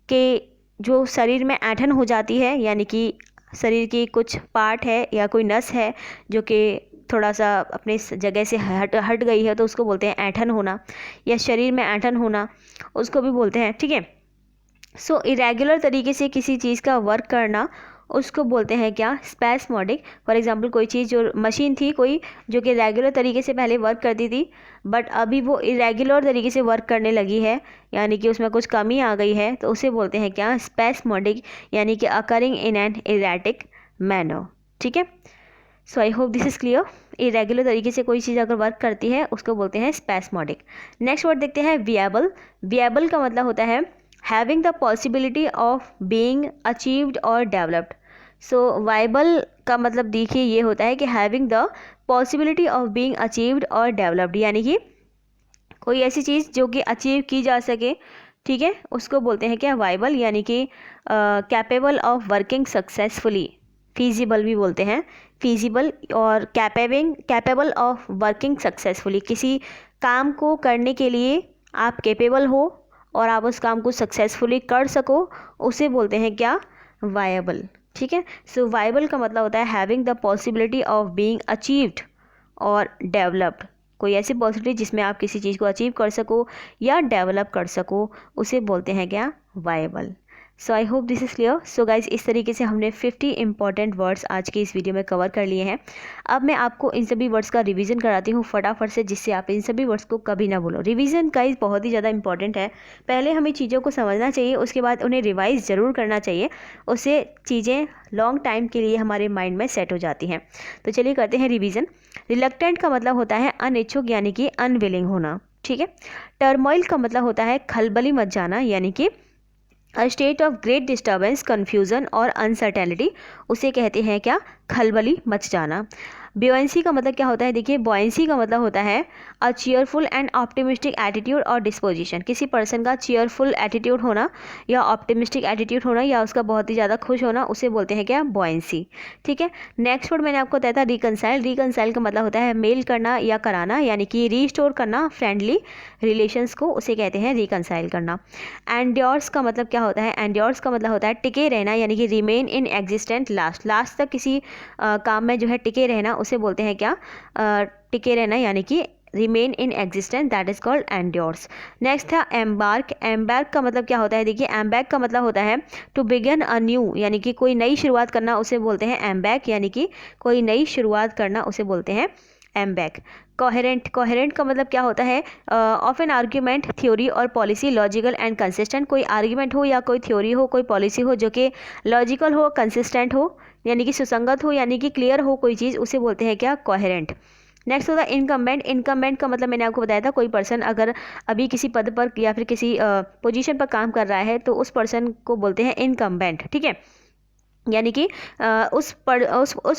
A: कि जो शरीर में ऐंठन हो जाती है, यानी कि शरीर की कुछ पार्ट है या कोई नस है जो कि थोड़ा सा अपने जगह से हट गई है, तो उसको बोलते हैं ऐंठन होना, या शरीर में ऐंठन होना, उसको भी बोलते हैं। ठीक है, सो इरेगुलर तरीके से किसी चीज़ का वर्क करना, उसको बोलते हैं क्या, स्पैस्मोडिक। फॉर एग्जांपल कोई चीज़ जो मशीन थी कोई जो कि रेगुलर तरीके से पहले वर्क करती थी बट अभी वो इरेगुलर तरीके से वर्क करने लगी है, यानी कि उसमें कुछ कमी आ गई है, तो उसे बोलते हैं क्या, स्पैस्मोडिक, यानी कि occurring in an erratic manner. ठीक है, so I hope this is clear. Irregular तरीके से कोई चीज़ अगर वर्क करती है उसको बोलते हैं स्पैस्मोडिक। नेक्स्ट वर्ड देखते हैं विएबल। विएबल का मतलब होता है having the possibility of being achieved और डेवलप्ड। सो वाइबल का मतलब देखिए ये होता है कि having the possibility of being achieved और डेवलप्ड, यानी कि कोई ऐसी चीज़ जो कि अचीव की जा सके, ठीक है, उसको बोलते हैं क्या, वाइबल, यानी कि capable of working successfully. Feasible भी बोलते हैं, फीजिबल और कैपेबल ऑफ वर्किंग सक्सेसफुली, किसी काम को करने के लिए आप कैपेबल हो और आप उस काम को सक्सेसफुली कर सको, उसे बोलते हैं क्या, वायबल। ठीक है, सो वायबल का मतलब होता है having the possibility of being achieved और डेवलप्ड, कोई ऐसी पॉसिबिलिटी जिसमें आप किसी चीज़ को अचीव कर सको या डेवलप कर सको, उसे बोलते हैं क्या, viable. So I hope this is clear. So guys इस तरीके से हमने 50 इंपॉर्टेंट वर्ड्स आज के इस वीडियो में कवर कर लिए हैं। अब मैं आपको इन सभी वर्ड्स का रिवीजन कराती हूँ फटाफट से, जिससे आप इन सभी वर्ड्स को कभी ना भूलो। रिवीजन गाइज बहुत ही ज़्यादा इंपॉर्टेंट है, पहले हमें चीज़ों को समझना चाहिए, उसके बाद उन्हें रिवाइज ज़रूर करना चाहिए, उससे चीज़ें लॉन्ग टाइम के लिए हमारे माइंड में सेट हो जाती हैं। तो चलिए करते हैं रिवीजन। रिलक्टेंट का मतलब होता है अनिच्छुक, यानी कि अनविलिंग होना। ठीक है, टर्मोइल का मतलब होता है खलबली मच जाना, यानी कि a state of great disturbance, confusion और अनसर्टेनिटी, उसे कहते हैं क्या, खलबली मच जाना। ब्योएंसी का मतलब क्या होता है, देखिए ब्योएंसी का मतलब होता है अ चीयरफुल एंड ऑप्टिमिस्टिक एटीट्यूड और डिस्पोजिशन, किसी पर्सन का चीयरफुल एटीट्यूड होना या ऑप्टिमिस्टिक एटीट्यूड होना या उसका बहुत ही ज़्यादा खुश होना, उसे बोलते हैं क्या, ब्योएंसी। ठीक है, नेक्स्ट वर्ड मैंने आपको बताया था रिकनसाइल। रिकनसाइल का मतलब होता है मेल करना या कराना, यानी कि रीस्टोर करना फ्रेंडली रिलेशंस को, उसे कहते हैं रिकनसाइल करना। एंड्योर्स का मतलब क्या होता है, एंड्योर्स का मतलब होता है टिके रहना, यानी कि रिमेन इन एग्जिस्टेंट, लास्ट तक किसी काम में जो है टिके रहना, उसे बोलते हैं क्या, टिके रहना, यानी कि remain in existence, that is called endures. Next था एम्बार्क। एम्बार्क का मतलब क्या होता है, देखिए एम्बैक का मतलब होता है टू बिगिन अ न्यू, यानी कि कोई नई शुरुआत करना, उसे बोलते हैं एम्बैक, यानी कि कोई नई शुरुआत करना, उसे बोलते हैं एम्बैक। कोहेरेंट। कोहेरेंट का मतलब क्या होता है, ऑफ एन आर्ग्यूमेंट, थ्योरी और पॉलिसी लॉजिकल एंड कंसिस्टेंट, कोई आर्ग्यूमेंट हो या कोई थ्योरी हो, कोई पॉलिसी हो जो कि लॉजिकल हो, कंसिस्टेंट हो, यानी कि सुसंगत हो, यानी कि क्लियर हो कोई चीज़, उसे बोलते हैं क्या, कोहेरेंट। नेक्स्ट होता है इनकम्बेंट। इनकम्बेंट का मतलब मैंने आपको बताया था, कोई पर्सन अगर अभी किसी पद पर या फिर किसी पोजीशन पर काम कर रहा है तो उस पर्सन को बोलते हैं इनकम्बेंट। ठीक है, यानी कि उस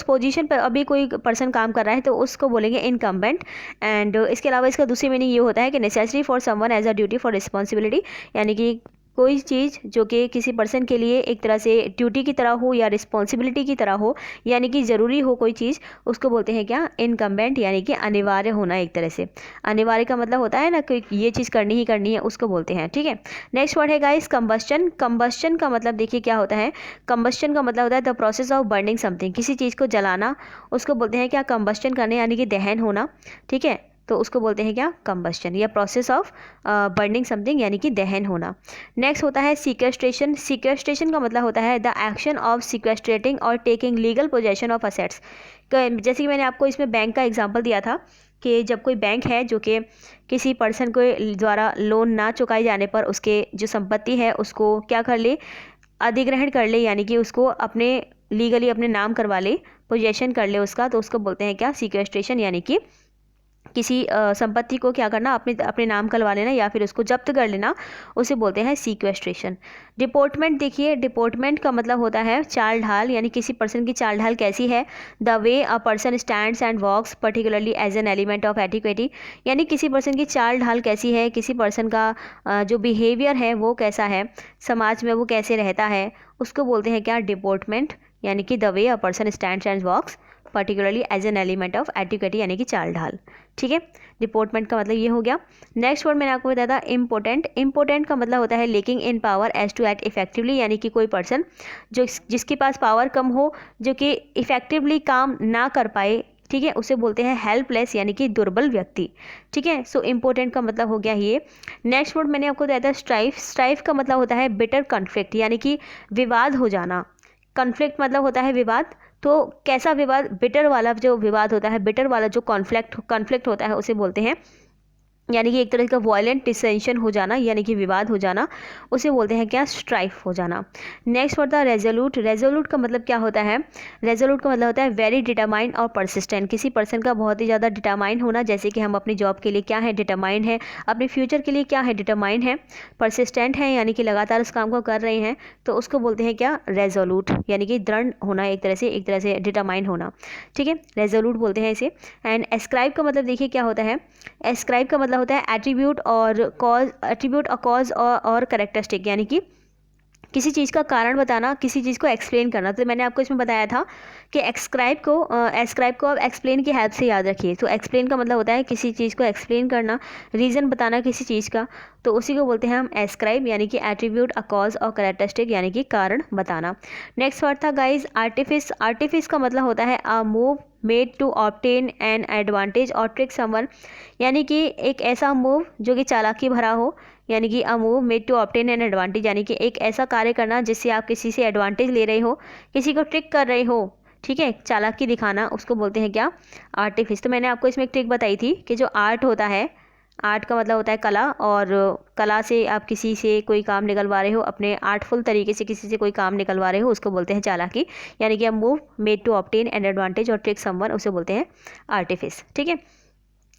A: पोजीशन पर अभी कोई पर्सन काम कर रहा है तो उसको बोलेंगे इनकम्बेंट। एंड इसके अलावा इसका दूसरी मीनिंग ये होता है कि necessary for someone as a duty for responsibility, यानी कि कोई चीज़ जो कि किसी पर्सन के लिए एक तरह से ड्यूटी की तरह हो या रिस्पॉन्सिबिलिटी की तरह हो, यानी कि ज़रूरी हो कोई चीज़, उसको बोलते हैं क्या, इनकम्बेंट, यानी कि अनिवार्य होना एक तरह से। अनिवार्य का मतलब होता है ना कि ये चीज़ करनी ही करनी है, उसको बोलते हैं। ठीक है, नेक्स्ट वर्ड है गाइस कंबस्टन। कंबस्टन का मतलब देखिए क्या होता है, कंबस्टन का मतलब होता है the process of burning something, किसी चीज़ को जलाना, उसको बोलते हैं क्या, कंबस्टन करने, यानी कि दहन होना। ठीक है, तो उसको बोलते हैं क्या, कंबस्टन, या प्रोसेस ऑफ बर्निंग समथिंग, यानी कि दहन होना। नेक्स्ट होता है सीक्वेस्ट्रेशन। सीक्वेस्ट्रेशन का मतलब होता है द एक्शन ऑफ सीक्वेस्ट्रेटिंग और taking legal possession of assets. जैसे कि मैंने आपको इसमें बैंक का एग्जांपल दिया था कि जब कोई बैंक है जो कि किसी पर्सन को द्वारा लोन ना चुकाए जाने पर उसके जो संपत्ति है उसको क्या कर ले, अधिग्रहण कर ले, यानी कि उसको अपने लीगली अपने नाम करवा ले, पोजेशन कर ले उसका, तो उसको बोलते हैं क्या, सीक्वेस्ट्रेशन, यानी कि किसी संपत्ति को क्या करना, अपने अपने नाम करवा लेना या फिर उसको जब्त कर लेना, उसे बोलते हैं सीक्वेस्ट्रेशन। डिपोर्टमेंट। देखिए डिपोर्टमेंट का मतलब होता है चाल ढाल, यानी किसी पर्सन की चाल ढाल कैसी है, the way a person stands and walks particularly as an element of etiquette, यानी किसी पर्सन की चाल ढाल कैसी है, किसी पर्सन का जो बिहेवियर है वो कैसा है, समाज में वो कैसे रहता है, उसको बोलते हैं क्या, डिपोर्टमेंट, यानी कि the way a person stands and walks particularly as an element of etiquette, यानी कि चाल ढाल। ठीक है, डिपोर्टमेंट का मतलब ये हो गया। नेक्स्ट वर्ड मैंने आपको बताया था इम्पोर्टेंट। इम्पोर्टेंट का मतलब होता है lacking in power as to act effectively, यानी कि कोई पर्सन जिसके पास पावर कम हो, जो कि इफेक्टिवली काम ना कर पाए, ठीक है, उसे बोलते हैं हेल्पलेस, यानी कि दुर्बल व्यक्ति। ठीक है, सो इम्पोर्टेंट का मतलब हो गया ये। नेक्स्ट वर्ड मैंने आपको बताया था स्ट्राइफ। स्ट्राइफ का मतलब होता है बिटर कॉन्फ्लिक्ट, यानी कि विवाद हो जाना, कॉन्फ्लिक्ट मतलब होता है विवाद, तो कैसा विवाद, बिटर वाला जो विवाद होता है, बिटर वाला जो कॉन्फ्लिक्ट होता है उसे बोलते हैं, यानी कि एक तरह का वॉयलेंट डिसेंशन हो जाना, यानी कि विवाद हो जाना, उसे बोलते हैं क्या, स्ट्राइफ हो जाना। नेक्स्ट होता है रेजोल्यूट। रेजोल्यूट का मतलब क्या होता है, रेजोल्यूट का मतलब होता है वेरी डिटरमाइंड और परसिस्टेंट, किसी पर्सन का बहुत ही ज़्यादा डिटरमाइंड होना, जैसे कि हम अपनी जॉब के लिए क्या है, डिटरमाइंड है, अपने फ्यूचर के लिए क्या है, डिटरमाइंड है, परसिस्टेंट है, यानी कि लगातार उस काम को कर रहे हैं, तो उसको बोलते हैं क्या, रेजोल्यूट, यानी कि दृढ़ होना, एक तरह से डिटरमाइंड होना, ठीक है, रेजोल्यूट बोलते हैं इसे। एंड एस्क्राइब का मतलब देखिए क्या होता है, एस्क्राइब का मतलब होता है एट्रीब्यूट और कॉज और कैरेक्टरिस्टिक, यानी कि किसी चीज़ का कारण बताना, किसी चीज़ को एक्सप्लेन करना। तो मैंने आपको इसमें बताया था कि एस्क्राइब को आप एक्सप्लेन की हेल्प से याद रखिए। तो एक्सप्लेन का मतलब होता है किसी चीज़ को एक्सप्लेन करना, रीज़न बताना किसी चीज़ का, तो उसी को बोलते हैं हम एस्क्राइब, यानी कि attribute, a cause or characteristic, यानी कि कारण बताना। नेक्स्ट वर्ड था गाइज आर्टिफिस। आर्टिफिस का मतलब होता है a move made to obtain an advantage or trick someone, यानी कि एक ऐसा मूव जो कि चालाकी भरा हो, यानी कि a move made to obtain an advantage, यानी कि एक ऐसा कार्य करना जिससे आप किसी से एडवांटेज ले रहे हो, किसी को ट्रिक कर रहे हो, ठीक है, चालाकी दिखाना, उसको बोलते हैं क्या, आर्टिफिस। तो मैंने आपको इसमें एक ट्रिक बताई थी कि जो आर्ट होता है, आर्ट का मतलब होता है कला, और कला से आप किसी से कोई काम निकलवा रहे हो, अपने आर्टफुल तरीके से किसी से कोई काम निकलवा रहे हो, उसको बोलते हैं चालाकी, यानी कि a move made to obtain an advantage or trick someone, उसे बोलते हैं आर्टिफिस, ठीक है।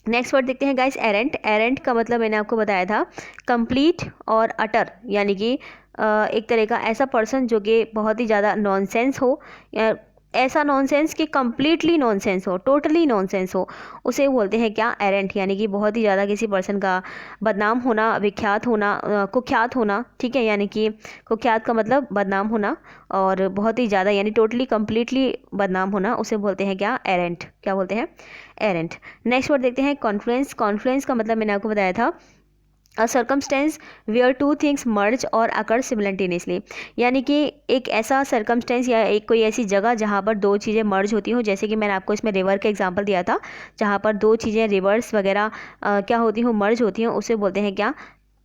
A: नेक्स्ट वर्ड देखते हैं गाइस एरेंट। एरेंट का मतलब मैंने आपको बताया था कंप्लीट और अटर, यानी कि एक तरह का ऐसा पर्सन जो कि बहुत ही ज़्यादा नॉनसेंस हो, या ऐसा नॉनसेंस कि कंप्लीटली नॉनसेंस हो, टोटली नॉनसेंस हो, उसे बोलते हैं क्या, एरेंट, यानी कि बहुत ही ज़्यादा किसी पर्सन का बदनाम होना, विख्यात होना, कुख्यात होना, ठीक है, यानी कि कुख्यात का मतलब बदनाम होना, और बहुत ही ज़्यादा यानी टोटली कंप्लीटली बदनाम होना, उसे बोलते हैं क्या, एरेंट, क्या बोलते हैं, एरेंट। नेक्स्ट वर्ड देखते हैं कॉन्फ्लुएंस। कॉन्फ्लुएंस का मतलब मैंने आपको बताया था अ सर्कमस्टेंस वेयर टू थिंग्स मर्ज और अकर सिमिलटेनियसली, यानी कि एक ऐसा सर्कमस्टेंस या एक कोई ऐसी जगह जहाँ पर दो चीज़ें मर्ज होती हो, जैसे कि मैंने आपको इसमें रिवर का एग्जांपल दिया था, जहाँ पर दो चीज़ें रिवर्स वगैरह क्या होती हो, मर्ज होती हैं, उसे बोलते हैं क्या,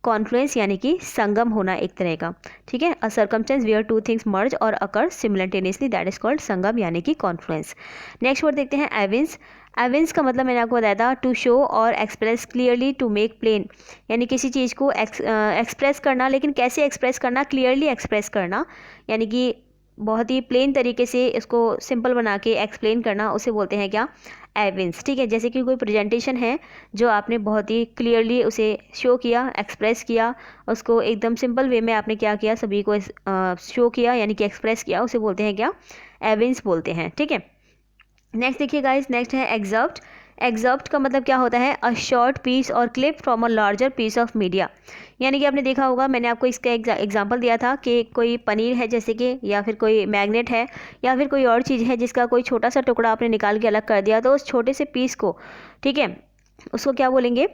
A: कॉन्फ्लुएंस, यानी कि संगम होना एक तरह का, ठीक है, अ सर्कमस्टेंस वेयर टू थिंग्स मर्ज और अकर सिमिलटेनियसली, दैट इज कॉल्ड संगम, यानी कि कॉन्फ्लुएंस। नेक्स्ट वर्ड देखते हैं एविंस। एविंस का मतलब मैंने आपको बताया था to show or express clearly, to make plain, यानी किसी चीज़ को एक्सप्रेस करना, लेकिन कैसे एक्सप्रेस करना, क्लियरली एक्सप्रेस करना, यानी कि बहुत ही प्लेन तरीके से इसको सिंपल बना के एक्सप्लेन करना, उसे बोलते हैं क्या, एविंस, ठीक है। जैसे कि कोई प्रेजेंटेशन है जो आपने बहुत ही क्लियरली उसे शो किया, एक्सप्रेस किया, उसको एकदम सिंपल वे में आपने क्या किया, सभी को शो किया, यानी कि एक्सप्रेस किया, उसे बोलते हैं क्या, एविंस बोलते हैं, ठीक है। नेक्स्ट देखिए गाइस, नेक्स्ट है एग्जर्प्ट। एग्जर्प्ट का मतलब क्या होता है, a short piece or clip from a larger piece of media, यानी कि आपने देखा होगा, मैंने आपको इसका एग्जांपल दिया था कि कोई पनीर है जैसे कि, या फिर कोई मैग्नेट है, या फिर कोई और चीज़ है जिसका कोई छोटा सा टुकड़ा आपने निकाल के अलग कर दिया, तो उस छोटे से पीस को, ठीक है, उसको क्या बोलेंगे,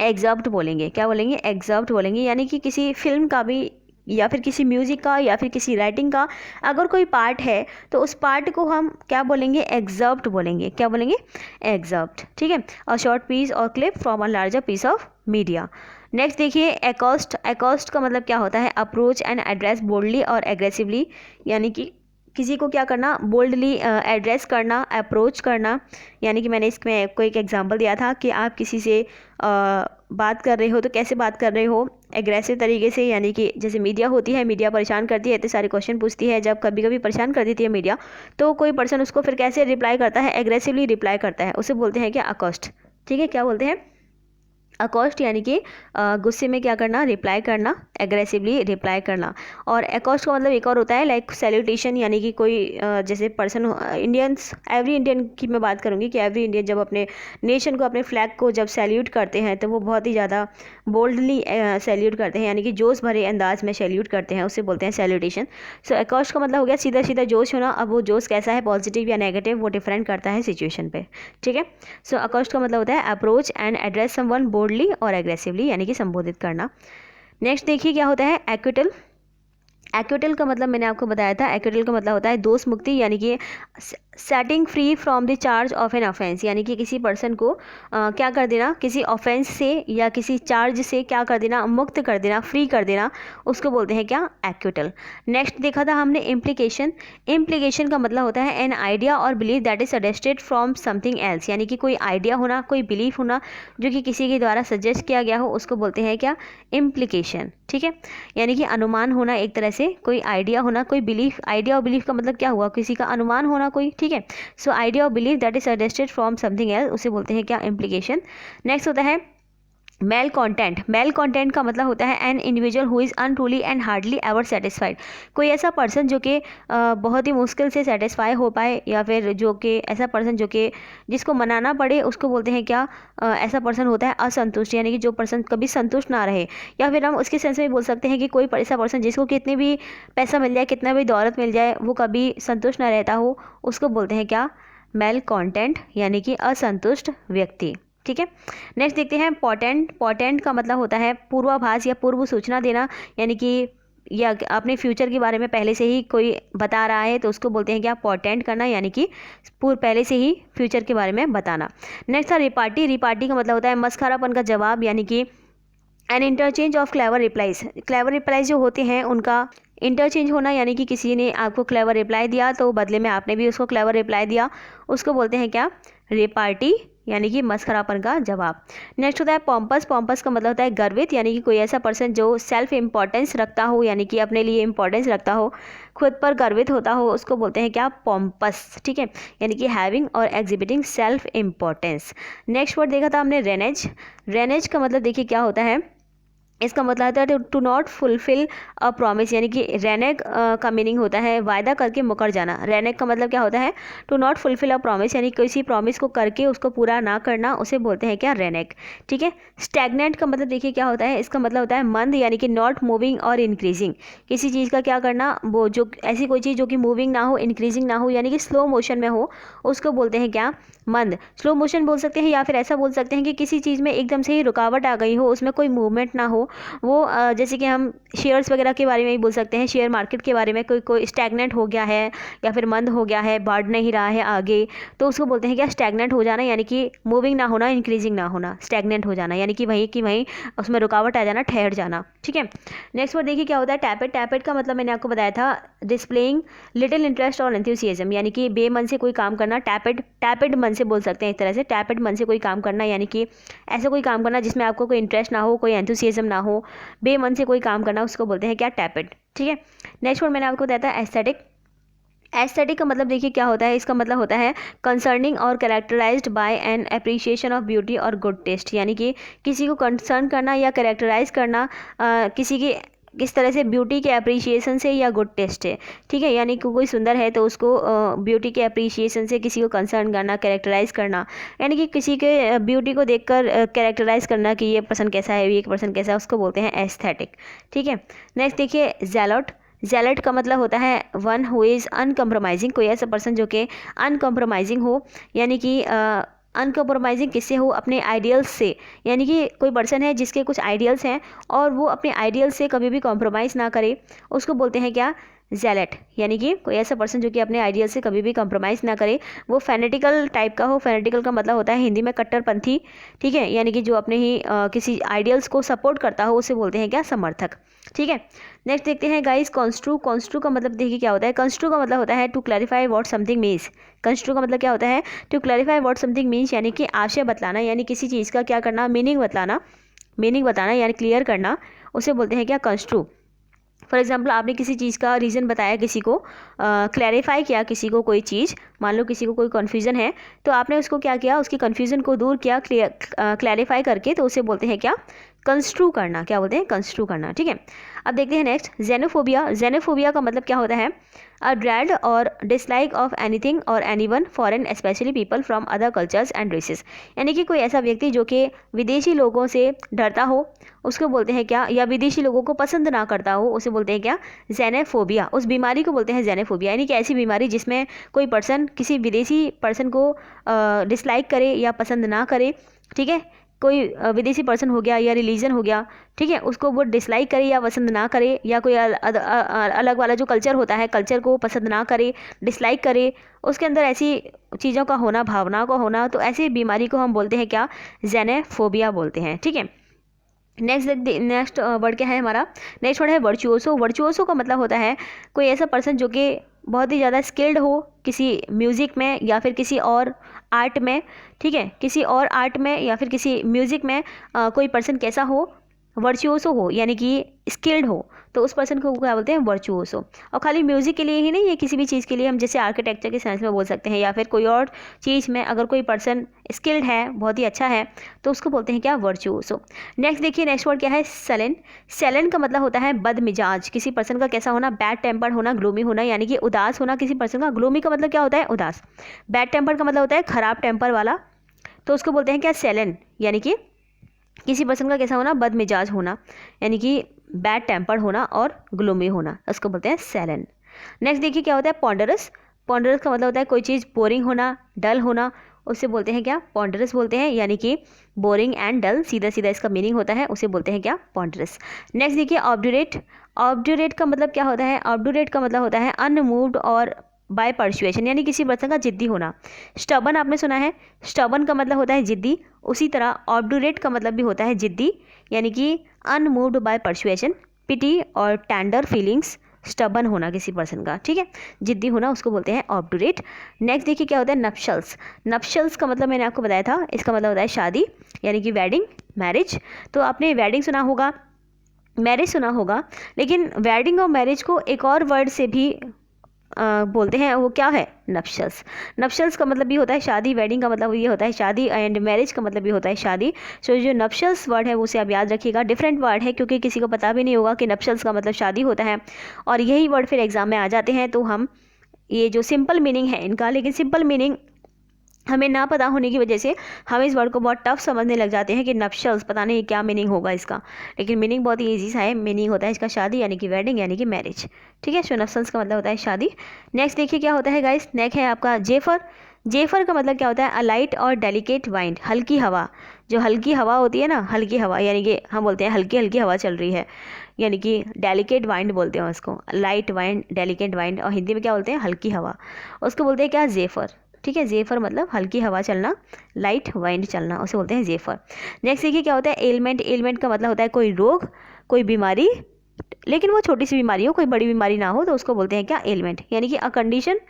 A: एग्जर्प्ट बोलेंगे, क्या बोलेंगे, एग्जर्प्ट बोलेंगे, यानी कि किसी फिल्म का भी, या फिर किसी म्यूज़िक का, या फिर किसी राइटिंग का अगर कोई पार्ट है, तो उस पार्ट को हम क्या बोलेंगे, एग्जर्प्ट बोलेंगे, क्या बोलेंगे, एग्जर्प्ट, ठीक है, a short piece or clip from a larger piece of media. Next देखिए एकॉस्ट। एकॉस्ट का मतलब क्या होता है, approach and address boldly or aggressively, यानी कि किसी को क्या करना, बोल्डली एड्रेस करना, अप्रोच करना, यानी कि मैंने इसमें आपको एक एग्जांपल दिया था कि आप किसी से बात कर रहे हो तो कैसे बात कर रहे हो, एग्रेसिव तरीके से, यानी कि जैसे मीडिया होती है, मीडिया परेशान करती है, इतने सारे क्वेश्चन पूछती है, जब कभी कभी परेशान कर देती है मीडिया, तो कोई पर्सन उसको फिर कैसे रिप्लाई करता है, एग्रेसिवली रिप्लाई करता है, उसे बोलते हैं क्या, अकॉस्ट, ठीक है, क्या बोलते हैं, अकॉस्ट, यानी कि गुस्से में क्या करना, रिप्लाई करना, एग्रेसिवली रिप्लाई करना। और अकॉस्ट का मतलब एक और होता है लाइक सैल्यूटेशन, यानी कि कोई जैसे पर्सन, इंडियंस, एवरी इंडियन की मैं बात करूँगी कि एवरी इंडियन जब अपने नेशन को, अपने फ्लैग को जब सैल्यूट करते हैं, तो वो बहुत ही ज़्यादा बोल्डली सैल्यूट करते हैं, यानी कि जोश भरे अंदाज में सैल्यूट करते हैं, उसे बोलते हैं सैल्यूटेशन। सो अकॉस्ट का मतलब हो गया सीधा सीधा जोश होना। अब वो जोश कैसा है, पॉजिटिव या नेगेटिव, वो डिफरेंट करता है सिचुएशन पे, ठीक है। सो अकॉस्ट का मतलब होता है approach and address someone boldly or aggressively, यानी कि संबोधित करना। नेक्स्ट देखिए क्या होता है, एक्विटल। एक्विटल का मतलब मैंने आपको बताया था, एक्विटल का मतलब होता है दोष मुक्ति, यानी कि setting free from the charge of an offence, यानी कि किसी पर्सन को क्या कर देना, किसी ऑफेंस से या किसी चार्ज से क्या कर देना, मुक्त कर देना, फ्री कर देना, उसको बोलते हैं क्या, एक्विटल। नेक्स्ट देखा था हमने इम्प्लीकेशन। इम्प्लीकेशन का मतलब होता है एन आइडिया और belief that is suggested from something else, यानी कि कोई आइडिया होना, कोई बिलीफ होना जो कि किसी के द्वारा सजेस्ट किया गया हो, उसको बोलते हैं क्या, इम्प्लीकेशन। ठीक है, यानी कि अनुमान होना, एक तरह से कोई आइडिया होना, कोई बिलीफ। आइडिया और बिलीफ का मतलब क्या हुआ, किसी का अनुमान होना कोई। ठीक है, सो आइडिया और belief that is suggested from something else, उसे बोलते हैं क्या, इम्प्लीकेशन। नेक्स्ट होता है मेल कॉन्टेंट। मेल कॉन्टेंट का मतलब होता है an individual who is अनट्रूली and hardly ever satisfied. कोई ऐसा पर्सन जो कि बहुत ही मुश्किल से सेटिस्फाई हो पाए, या फिर जो कि ऐसा पर्सन जो कि जिसको मनाना पड़े, उसको बोलते हैं क्या, ऐसा पर्सन होता है असंतुष्ट, यानी कि जो पर्सन कभी संतुष्ट ना रहे। या फिर हम उसके सेंस में बोल सकते हैं कि कोई ऐसा पर्सन जिसको कितनी भी पैसा मिल जाए, कितना भी दौलत मिल जाए, वो कभी संतुष्ट ना रहता हो, उसको बोलते हैं क्या, मेल कॉन्टेंट, यानी कि असंतुष्ट व्यक्ति। ठीक है, नेक्स्ट देखते हैं पोटेंट। पोटेंट का मतलब होता है पूर्वाभास या पूर्व सूचना देना, यानी कि या अपने फ्यूचर के बारे में पहले से ही कोई बता रहा है, तो उसको बोलते हैं क्या, पोटेंट करना, यानी कि पहले से ही फ्यूचर के बारे में बताना। नेक्स्ट था रिपार्टी। रिपार्टी का मतलब होता है मस्खरापन का जवाब, यानी कि an interchange of clever replies. Clever replies जो होते हैं उनका इंटरचेंज होना, यानी कि किसी ने आपको क्लेवर रिप्लाई दिया तो बदले में आपने भी उसको क्लेवर रिप्लाई दिया, उसको बोलते हैं क्या, रिपार्टी, यानी कि मस्खरापन का जवाब। नेक्स्ट होता है पॉम्पस। पॉम्पस का मतलब होता है गर्वित, यानी कि कोई ऐसा पर्सन जो सेल्फ इम्पोर्टेंस रखता हो, यानी कि अपने लिए इम्पोर्टेंस रखता हो, खुद पर गर्वित होता हो, उसको बोलते हैं क्या, पॉम्पस। ठीक है, यानी कि having or exhibiting self importance. Next word देखा था हमने रेनेज। रेनेज का मतलब देखिए क्या होता है, इसका मतलब है to not fulfil a promise, यानी कि रेनेग का मीनिंग होता है वायदा करके मुकर जाना। रेनेग का मतलब क्या होता है, to not fulfil a promise, यानी किसी प्रॉमिस को करके उसको पूरा ना करना, उसे बोलते हैं क्या, रेनेग। ठीक है, स्टैग्नेंट का मतलब देखिए क्या होता है, इसका मतलब होता है मंद, यानी कि नॉट मूविंग और इंक्रीजिंग। किसी चीज़ का क्या करना, वो जो ऐसी कोई चीज़ जो कि मूविंग ना हो, इंक्रीजिंग ना हो, यानी कि स्लो मोशन में हो, उसको बोलते हैं क्या, मंद। स्लो मोशन बोल सकते हैं, या फिर ऐसा बोल सकते हैं कि किसी चीज़ में एकदम से ही रुकावट आ गई हो, उसमें कोई मूवमेंट ना हो, वो जैसे कि हम शेयर्स वगैरह के बारे में ही बोल सकते हैं, शेयर मार्केट के बारे में कोई स्टैग्नेंट हो गया है या फिर मंद हो गया है, बढ़ नहीं रहा है आगे, तो उसको बोलते हैं क्या, स्टैग्नेंट हो जाना, यानी कि मूविंग ना होना, इंक्रीजिंग ना होना, स्टैग्नेंट हो जाना, यानी कि वहीं उसमें रुकावट आ जाना, ठहर जाना। ठीक है, नेक्स्ट वर्ड देखिए क्या होता है टैपेड। टैपेड का मतलब मैंने आपको बताया था डिस्प्लेइंग लिटिल इंटरेस्ट और एंथुसियाज्म, यानी कि बेमन से कोई काम करना। टैपेड, टैपेड मन से बोल सकते हैं एक तरह से, टैपेड मन से कोई काम करना, यानी कि ऐसा कोई काम करना जिसमें आपको कोई इंटरेस्ट ना हो, कोई एंथुसियाज्म ना हो, बेमन से कोई काम करना, उसको बोलते हैं क्या, टैपेड। ठीक है, नेक्स्ट वर्ड मैंने आपको बताया था एस्थेटिक। एस्थेटिक का मतलब देखिए क्या होता है, इसका मतलब होता है concerning or characterized by an appreciation of beauty or good taste, यानी कि किसी को कंसर्न करना या कैरेक्टराइज करना किसी की किस तरह से ब्यूटी के अप्रिसिएशन से या गुड टेस्ट से। ठीक है, यानी कि कोई सुंदर है तो उसको ब्यूटी के अप्रिसिएशन से किसी को कंसर्न करना, कैरेक्टराइज करना, यानी कि किसी के ब्यूटी को देखकर कैरेक्टराइज करना कि ये पर्सन कैसा है, ये पर्सन कैसा है, उसको बोलते हैं एस्थेटिक। ठीक है, नेक्स्ट देखिए जेलॉट। जेलट का मतलब होता है वन हु इज़ अनकम्प्रोमाइजिंग, कोई ऐसा पर्सन जो कि अनकम्प्रोमाइजिंग हो, यानी कि अनकम्प्रोमाइजिंग किससे हो, अपने आइडियल्स से, यानी कि कोई पर्सन है जिसके कुछ आइडियल्स हैं और वो अपने आइडियल्स से कभी भी कॉम्प्रोमाइज़ ना करे, उसको बोलते हैं क्या, जेलट। यानी कि कोई ऐसा पर्सन जो कि अपने आइडियल से कभी भी कॉम्प्रोमाइज़ ना करे, वो फैनेटिकल टाइप का हो। फैनेटिकल का मतलब होता है हिंदी में कट्टरपंथी। ठीक है, यानी कि जो अपने ही किसी आइडियल्स को सपोर्ट करता हो, उसे बोलते हैं क्या, समर्थक। ठीक है, नेक्स्ट देखते हैं गाइस कंस्ट्रू। कंस्ट्रू का मतलब देखिए क्या होता है, कंस्ट्रू का मतलब होता है to clarify what something means. Construe का मतलब क्या होता है, to clarify what something means, यानी कि आशय बतलाना, यानी किसी चीज़ का क्या करना, मीनिंग बताना यानी क्लियर करना, उसे बोलते हैं क्या, कंस्ट्रू। फॉर एग्जाम्पल आपने किसी चीज़ का रीज़न बताया, किसी को क्लैरिफाई किया, किसी को कोई चीज़, मान लो किसी को कोई कन्फ्यूज़न है तो आपने उसको क्या किया, उसकी कन्फ्यूज़न को दूर किया क्लैरिफाई करके, तो उसे बोलते हैं क्या, कंस्ट्रू करना। क्या बोलते हैं, कंस्ट्रू करना। ठीक है, अब देखते हैं नेक्स्ट जेनोफोबिया। जेनोफोबिया का मतलब क्या होता है, a dread or dislike of anything or anyone foreign specially people from other cultures and races, यानी कि कोई ऐसा व्यक्ति जो कि विदेशी लोगों से डरता हो, उसको बोलते हैं क्या, या विदेशी लोगों को पसंद ना करता हो, उसे बोलते हैं क्या, जेनेफोबिया। उस बीमारी को बोलते हैं जेनेफोबिया, यानी कि ऐसी बीमारी जिसमें कोई पर्सन किसी विदेशी पर्सन को डिसलाइक करे या पसंद ना करे। ठीक है, कोई विदेशी पर्सन हो गया या रिलीजन हो गया, ठीक है, उसको वो डिसलाइक करे या पसंद ना करे, या कोई अलग वाला जो कल्चर होता है, कल्चर को पसंद ना करे, डिसलाइक करे, उसके अंदर ऐसी चीज़ों का होना, भावनाओं का होना, तो ऐसी बीमारी को हम बोलते हैं क्या, जेनेफोबिया बोलते हैं। ठीक है, नेक्स्ट वर्ड क्या है हमारा, नेक्स्ट वर्ड है वर्चुओसो। वर्चुओसो का मतलब होता है कोई ऐसा पर्सन जो कि बहुत ही ज़्यादा स्किल्ड हो किसी म्यूज़िक में या फिर किसी और आर्ट में, ठीक है, किसी और आर्ट में या फिर किसी म्यूज़िक में कोई पर्सन कैसा हो, वर्चुओसो हो, यानी कि स्किल्ड हो, तो उस पर्सन को क्या बोलते हैं, वर्चुओसो। और खाली म्यूज़िक के लिए ही नहीं, ये किसी भी चीज़ के लिए हम जैसे आर्किटेक्चर के साइंस में बोल सकते हैं, या फिर कोई और चीज़ में अगर कोई पर्सन स्किल्ड है, बहुत ही अच्छा है, तो उसको बोलते हैं क्या, वर्चुओसो। नेक्स्ट देखिए, नेक्स्ट वर्ड क्या है, सेलेन। सेलेन का मतलब होता है बदमिजाज, किसी पर्सन का कैसा होना, बैड टेम्पर्ड होना, ग्लूमी होना, यानी कि उदास होना किसी पर्सन का। ग्लूमी का मतलब क्या होता है, उदास। बैड टेम्पर्ड का मतलब होता है खराब टेम्पर वाला, तो उसको बोलते हैं क्या, सेलेन, यानी कि किसी पर्सन का कैसा होना, बदमिजाज होना, यानी कि बैड टेम्पर्ड होना और ग्लूमी होना, उसको बोलते हैं सेलेन। नेक्स्ट देखिए क्या होता है, पॉन्डरस। पॉन्डरस का मतलब होता है कोई चीज़ बोरिंग होना, डल होना, उससे बोलते हैं क्या, पॉन्डरस बोलते हैं, यानी कि बोरिंग एंड डल, सीधा सीधा इसका मीनिंग होता है, उसे बोलते हैं क्या, पॉन्डरस। नेक्स्ट देखिए, ऑब्डुरेट। ऑब्डुरेट का मतलब क्या होता है, ऑब्डुरेट का मतलब होता है अनमूव्ड और बाय परसुएशन, यानी किसी पर्सन का जिद्दी होना। स्टबन आपने सुना है, स्टबन का मतलब होता है जिद्दी, उसी तरह ऑब्डुरेट का मतलब भी होता है जिद्दी, यानी कि अनमूव्ड बाय परसुएशन, पिटी और टेंडर फीलिंग्स, स्टबन होना किसी पर्सन का, ठीक है, जिद्दी होना, उसको बोलते हैं ऑब्डुरेट। नेक्स्ट देखिए क्या होता है, नप्शल्स। नप्शल्स का मतलब मैंने आपको बताया था, इसका मतलब होता है शादी, यानी कि वेडिंग, मैरिज। तो आपने वेडिंग सुना होगा, मैरिज सुना होगा, लेकिन वेडिंग और मैरिज को एक और वर्ड से भी बोलते हैं, वो क्या है, नप्शल्स। नप्शल्स का मतलब भी होता है शादी, वेडिंग का मतलब ये होता है शादी, एंड मैरिज का मतलब भी होता है शादी। सो जो नप्शल्स वर्ड है उसे आप याद रखिएगा, डिफरेंट वर्ड है, क्योंकि किसी को पता भी नहीं होगा कि नप्शल्स का मतलब शादी होता है, और यही वर्ड फिर एग्जाम में आ जाते हैं, तो हम ये जो सिंपल मीनिंग है इनका, लेकिन सिंपल मीनिंग हमें ना पता होने की वजह से हम इस वर्ड को बहुत टफ समझने लग जाते हैं कि नप्शल्स, पता नहीं क्या मीनिंग होगा इसका, लेकिन मीनिंग बहुत ही ईजी सा है। मीनिंग होता है इसका शादी, यानी कि वेडिंग, यानी कि मैरिज, ठीक है। सो नप्शल्स का मतलब होता है शादी। नेक्स्ट देखिए क्या होता है गाइस, नेक्स्ट है आपका जेफर। जेफर का मतलब क्या होता है, अ लाइट और डेलिकेट वाइंड, हल्की हवा। जो हल्की हवा होती है ना, हल्की हवा, यानी कि हम बोलते हैं हल्की हल्की हवा चल रही है, यानी कि डेलिकेट वाइंड बोलते हैं उसको, लाइट वाइंड, डेलिकेट वाइंड, और हिंदी में क्या बोलते हैं, हल्की हवा, उसको बोलते हैं क्या, जेफर, ठीक है। जेफर मतलब हल्की हवा चलना, लाइट वाइंड चलना, उसे बोलते हैं जेफर। नेक्स्ट देखिए क्या होता है, एलिमेंट। एलिमेंट का मतलब होता है कोई रोग, कोई बीमारी, लेकिन वो छोटी सी बीमारी हो, कोई बड़ी बीमारी ना हो, तो उसको बोलते हैं क्या, एलिमेंट, यानी कि a condition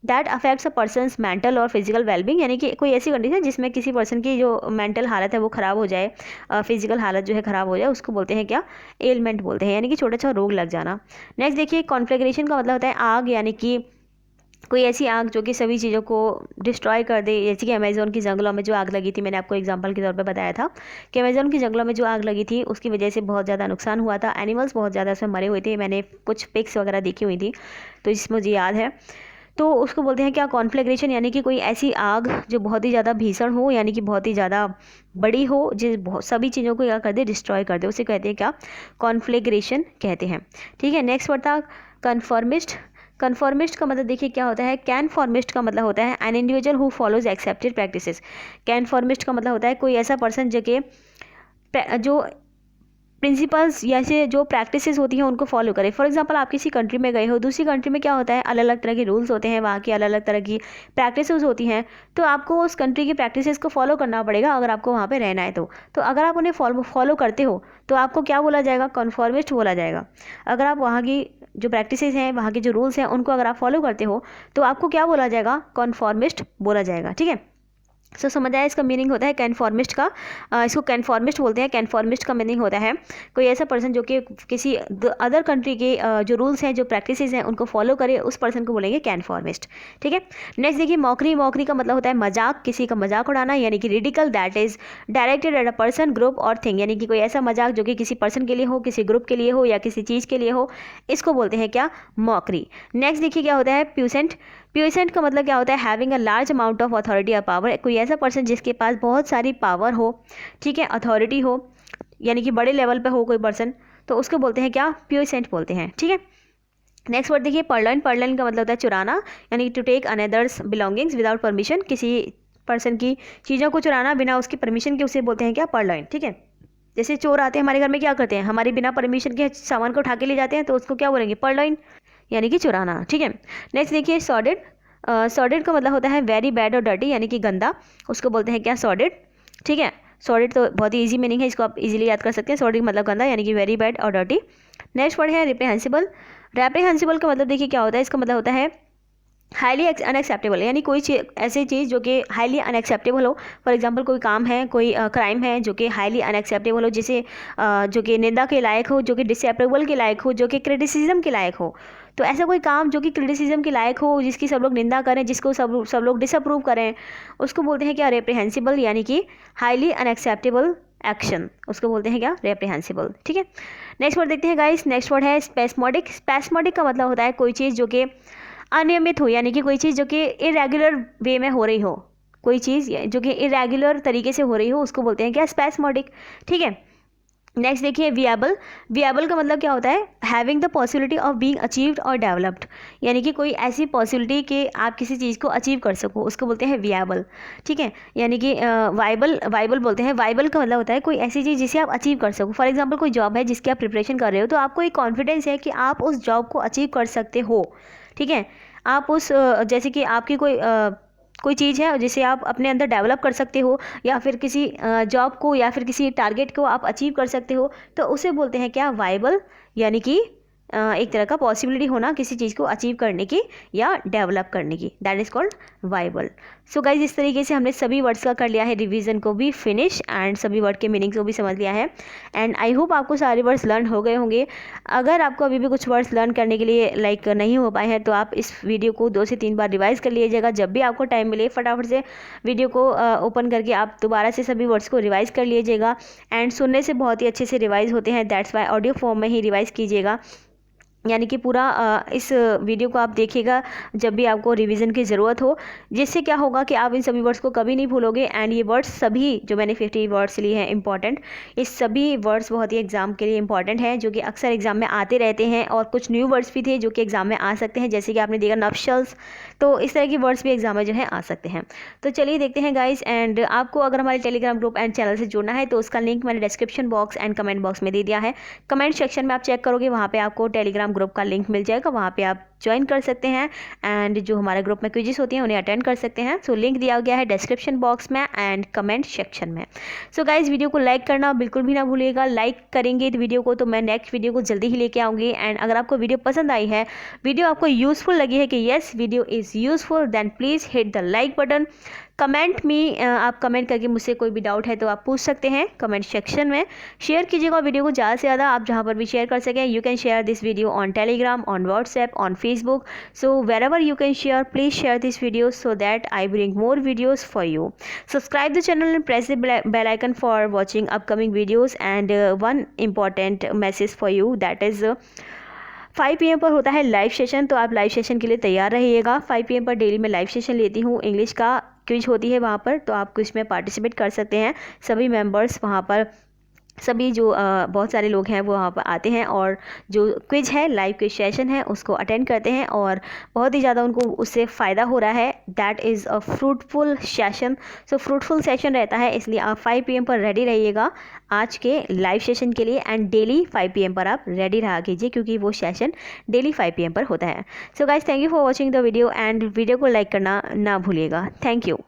A: that affects a person's mental और फिजिकल वेलबींग, यानी कि कोई ऐसी कंडीशन जिसमें किसी पर्सन की जो मेंटल हालत है वो ख़राब हो जाए, फिजिकल हालत जो है ख़राब हो जाए, उसको बोलते हैं क्या, एलिमेंट बोलते हैं, यानी कि छोटा छोटा रोग लग जाना। नेक्स्ट देखिए, कॉन्फ्लेग्रेशन का मतलब होता है आग, यानी कि कोई ऐसी आग जो कि सभी चीज़ों को डिस्ट्रॉय कर दे, जैसे कि अमेज़न की जंगलों में जो आग लगी थी, मैंने आपको एग्जांपल के तौर पे बताया था कि अमेज़न की जंगलों में जो आग लगी थी उसकी वजह से बहुत ज़्यादा नुकसान हुआ था, एनिमल्स बहुत ज़्यादा उसमें मरे हुए थे, मैंने कुछ पिक्स वगैरह देखी हुई थी, तो इसमें मुझे याद है। तो उसको बोलते हैं क्या, कॉन्फ्लेग्रेशन, यानी कि कोई ऐसी आग जो बहुत ही ज़्यादा भीषण हो, यानी कि बहुत ही ज़्यादा बड़ी हो, जो सभी चीज़ों को क्या कर दे, डिस्ट्रॉय कर दे, उसे कहते हैं क्या, कॉन्फ्लेग्रेशन कहते हैं, ठीक है। नेक्स्ट वर्ड था कन्फर्मिस्ट। कन्फर्मिस्ट का मतलब देखिए क्या होता है, कैनफॉर्मिस्ट का मतलब होता है an individual who follows accepted practices. Conformist का मतलब होता है कोई ऐसा पर्सन जो प्रिंसिपल्स या से जो प्रैक्टिसेस होती हैं उनको फॉलो करें। फॉर एग्जांपल आप किसी कंट्री में गए हो, दूसरी कंट्री में क्या होता है, अलग अलग तरह के रूल्स होते हैं, वहाँ की अलग अलग तरह की प्रैक्टिसेस होती हैं, तो आपको उस कंट्री की प्रैक्टिसेस को फॉलो करना पड़ेगा अगर आपको वहाँ पे रहना है। तो अगर आप उन्हें फॉलो करते हो तो आपको क्या बोला जाएगा, कन्फॉर्मिस्ट बोला जाएगा। अगर आप वहाँ की जो प्रैक्टिसेस हैं, वहाँ के जो रूल्स हैं, उनको अगर आप फॉलो करते हो तो आपको क्या बोला जाएगा, कन्फॉर्मिस्ट बोला जाएगा, ठीक है। सो समझ आया, इसका मीनिंग होता है कैनफॉर्मिस्ट का, इसको कैनफॉर्मिस्ट बोलते हैं। कैनफॉर्मिस्ट का मीनिंग होता है कोई ऐसा पर्सन जो कि किसी अदर कंट्री के जो रूल्स हैं, जो प्रैक्टिसेस हैं, उनको फॉलो करे, उस पर्सन को बोलेंगे कैनफॉर्मिस्ट, ठीक है। नेक्स्ट देखिए, मॉकरी। मॉकरी का मतलब होता है मजाक, किसी का मजाक उड़ाना, यानी कि ridicule that is directed at a person, group और थिंग, यानी कि कोई ऐसा मजाक जो कि किसी पर्सन के लिए हो, किसी ग्रुप के लिए हो, या किसी चीज़ के लिए हो, इसको बोलते हैं क्या, मॉकरी। नेक्स्ट देखिए क्या होता है, प्यूसेंट। प्यूसेंट का मतलब क्या होता है, having a large amount of authority या पावर, कोई ऐसा पर्सन जिसके पास बहुत सारी पावर हो, ठीक है, अथॉरिटी हो, यानी कि बड़े लेवल पे हो कोई पर्सन, तो उसको बोलते हैं क्या, प्यूसेंट बोलते हैं, ठीक है। नेक्स्ट वर्ड देखिए, पर्लन। पर्लन का मतलब होता है चुराना, यानी to take another's belongings without permission, किसी पर्सन की चीज़ों को चुराना बिना उसकी परमिशन के, उसे बोलते हैं क्या, पर्लॉइन। ठीक है, जैसे चोर आते हैं हमारे घर में, क्या करते हैं, हमारे बिना परमिशन के सामान को उठा के ले जाते हैं, तो उसको क्या बोलेंगे, पर्लॉइन, यानी कि चुराना। ठीक है, नेक्स्ट देखिए सॉर्डेड। सॉर्डेड का मतलब होता है वेरी बैड और डर्टी, यानी कि गंदा, उसको बोलते हैं क्या, सॉर्डेड। ठीक है, सॉर्डेड तो बहुत ही ईजी मीनिंग है, इसको आप इजीली याद कर सकते हैं। सॉर्डेड मतलब गंदा, यानी कि वेरी बैड और डर्टी। नेक्स्ट वर्ड है रिप्रीहेंसिबल। रेप्रीहेंसिबल का मतलब देखिए क्या होता है, इसका मतलब होता है हाईली अनएक्सेप्टेबल, यानी कोई ऐसी चीज़ जो कि हाईली अनएक्सेप्टेबल हो। फॉर एग्जांपल कोई काम है, कोई क्राइम है जो कि हाईली अनएक्सेप्टेबल हो, जिसे जो कि निंदा के लायक हो, जो कि डिसअप्रूवल के लायक हो, जो कि क्रिटिसिज्म के लायक हो। तो ऐसा कोई काम जो कि क्रिटिसिज्म के लायक हो, जिसकी सब लोग निंदा करें, जिसको सब लोग डिसअप्रूव करें, उसको बोलते हैं क्या, रेप्रीहेंसिबल, यानी कि हाईली अनएक्सेप्टेबल एक्शन, उसको बोलते हैं क्या, रेप्रीहेंसिबल। ठीक है, नेक्स्ट वर्ड देखते हैं गाइस। नेक्स्ट वर्ड है स्पेस्मोडिक। स्पेस्मोडिक का मतलब होता है कोई चीज़ जो कि अनियमित हो, यानी कि कोई चीज़ जो कि इरेगुलर वे में हो रही हो, कोई चीज़ जो कि इरेगुलर तरीके से हो रही हो, उसको बोलते हैं क्या, स्पेस्मोडिक। ठीक है, नेक्स्ट देखिए विएबल। विएबल का मतलब क्या होता है, having the possibility of being achieved और डेवलप्ड, यानी कि कोई ऐसी पॉसिबिलिटी कि आप किसी चीज़ को अचीव कर सको, उसको बोलते हैं विएबल। ठीक है, यानी कि वाइबल बोलते हैं। वाइबल का मतलब होता है कोई ऐसी चीज़ जिसे आप अचीव कर सको। फॉर एग्जाम्पल कोई जॉब है जिसकी आप प्रिपरेशन कर रहे हो, तो आपको एक कॉन्फिडेंस है कि आप उस जॉब को अचीव कर सकते हो। ठीक है, आप उस जैसे कि आपकी कोई चीज़ है जिसे आप अपने अंदर डेवलप कर सकते हो, या फिर किसी जॉब को या फिर किसी टारगेट को आप अचीव कर सकते हो, तो उसे बोलते हैं क्या, वाइबल, यानी कि एक तरह का पॉसिबिलिटी होना किसी चीज़ को अचीव करने की या डेवलप करने की, that is called viable. So guys, इस तरीके से हमने सभी वर्ड्स का कर लिया है रिवीजन को भी फिनिश, एंड सभी वर्ड के मीनिंग्स को भी समझ लिया है। एंड आई होप आपको सारे वर्ड्स लर्न हो गए होंगे। अगर आपको अभी भी कुछ वर्ड्स लर्न करने के लिए नहीं हो पाए हैं, तो आप इस वीडियो को 2 से 3 बार रिवाइज कर लीजिएगा। जब भी आपको टाइम मिले फटाफट से वीडियो को ओपन करके आप दोबारा से सभी वर्ड्स को रिवाइज कर लीजिएगा। एंड सुनने से बहुत ही अच्छे से रिवाइज होते हैं, दैट्स वाई ऑडियो फॉर्म में ही रिवाइज कीजिएगा, यानी कि पूरा इस वीडियो को आप देखिएगा जब भी आपको रिवीजन की ज़रूरत हो, जिससे क्या होगा कि आप इन सभी वर्ड्स को कभी नहीं भूलोगे। एंड ये वर्ड्स सभी जो मैंने 50 वर्ड्स लिए हैं इंपॉर्टेंट, ये सभी वर्ड्स बहुत ही एग्जाम के लिए इंपॉर्टेंट हैं, जो कि अक्सर एग्जाम में आते रहते हैं। और कुछ न्यू वर्ड्स भी थे जो कि एग्जाम में आ सकते हैं, जैसे कि आपने देखा नप्शल्स, तो इस तरह की वर्ड्स भी एग्जाम में जो है आ सकते हैं। तो चलिए देखते हैं गाइस। एंड आपको अगर हमारे टेलीग्राम ग्रुप एंड चैनल से जुड़ना है, तो उसका लिंक मैंने description box and comment box में दे दिया है। कमेंट सेक्शन में आप चेक करोगे, वहाँ पे आपको टेलीग्राम ग्रुप का लिंक मिल जाएगा, वहाँ पे आप ज्वाइन कर सकते हैं। एंड जो हमारे ग्रुप में क्विजेस होती हैं उन्हें अटेंड कर सकते हैं। सो लिंक दिया गया है डिस्क्रिप्शन बॉक्स में एंड कमेंट सेक्शन में। सो गाइज, वीडियो को लाइक करना बिल्कुल भी ना भूलिएगा। लाइक करेंगे तो वीडियो को, तो मैं नेक्स्ट वीडियो को जल्दी ही लेके आऊँगी। एंड अगर आपको वीडियो पसंद आई है, वीडियो आपको यूजफुल लगी है कि yes video is useful, then please hit the like button. Comment में आप कमेंट करके मुझसे कोई भी डाउट है तो आप पूछ सकते हैं कमेंट सेक्शन में। शेयर कीजिएगा वीडियो को ज़्यादा से ज़्यादा, आप जहाँ पर भी शेयर कर सकें। You can share this video on Telegram, on WhatsApp, on Facebook, so wherever you can share, please share this video so that I bring more videos for you. Subscribe the channel and press the bell icon for watching upcoming videos. And one important message for you, that is 5 PM पर होता है live session, तो आप live session के लिए तैयार रहिएगा। 5 PM पर डेली मैं लाइव सेशन लेती हूँ, इंग्लिश का क्विज होती है वहाँ पर, तो आप क्विज में पार्टिसिपेट कर सकते हैं। सभी मेंबर्स वहाँ पर, सभी जो बहुत सारे लोग हैं वो वहाँ पर आते हैं, और जो क्विज है, लाइव क्विज सेशन है, उसको अटेंड करते हैं, और बहुत ही ज़्यादा उनको उससे फ़ायदा हो रहा है। That is a fruitful session. So fruitful session रहता है, इसलिए आप 5 PM पर रेडी रहिएगा आज के लाइव सेशन के लिए। एंड डेली 5 PM पर आप रेडी रहा कीजिए, क्योंकि वो सेशन डेली 5 PM पर होता है। So guys, thank you for watching the video, and video को लाइक करना ना भूलिएगा। Thank you.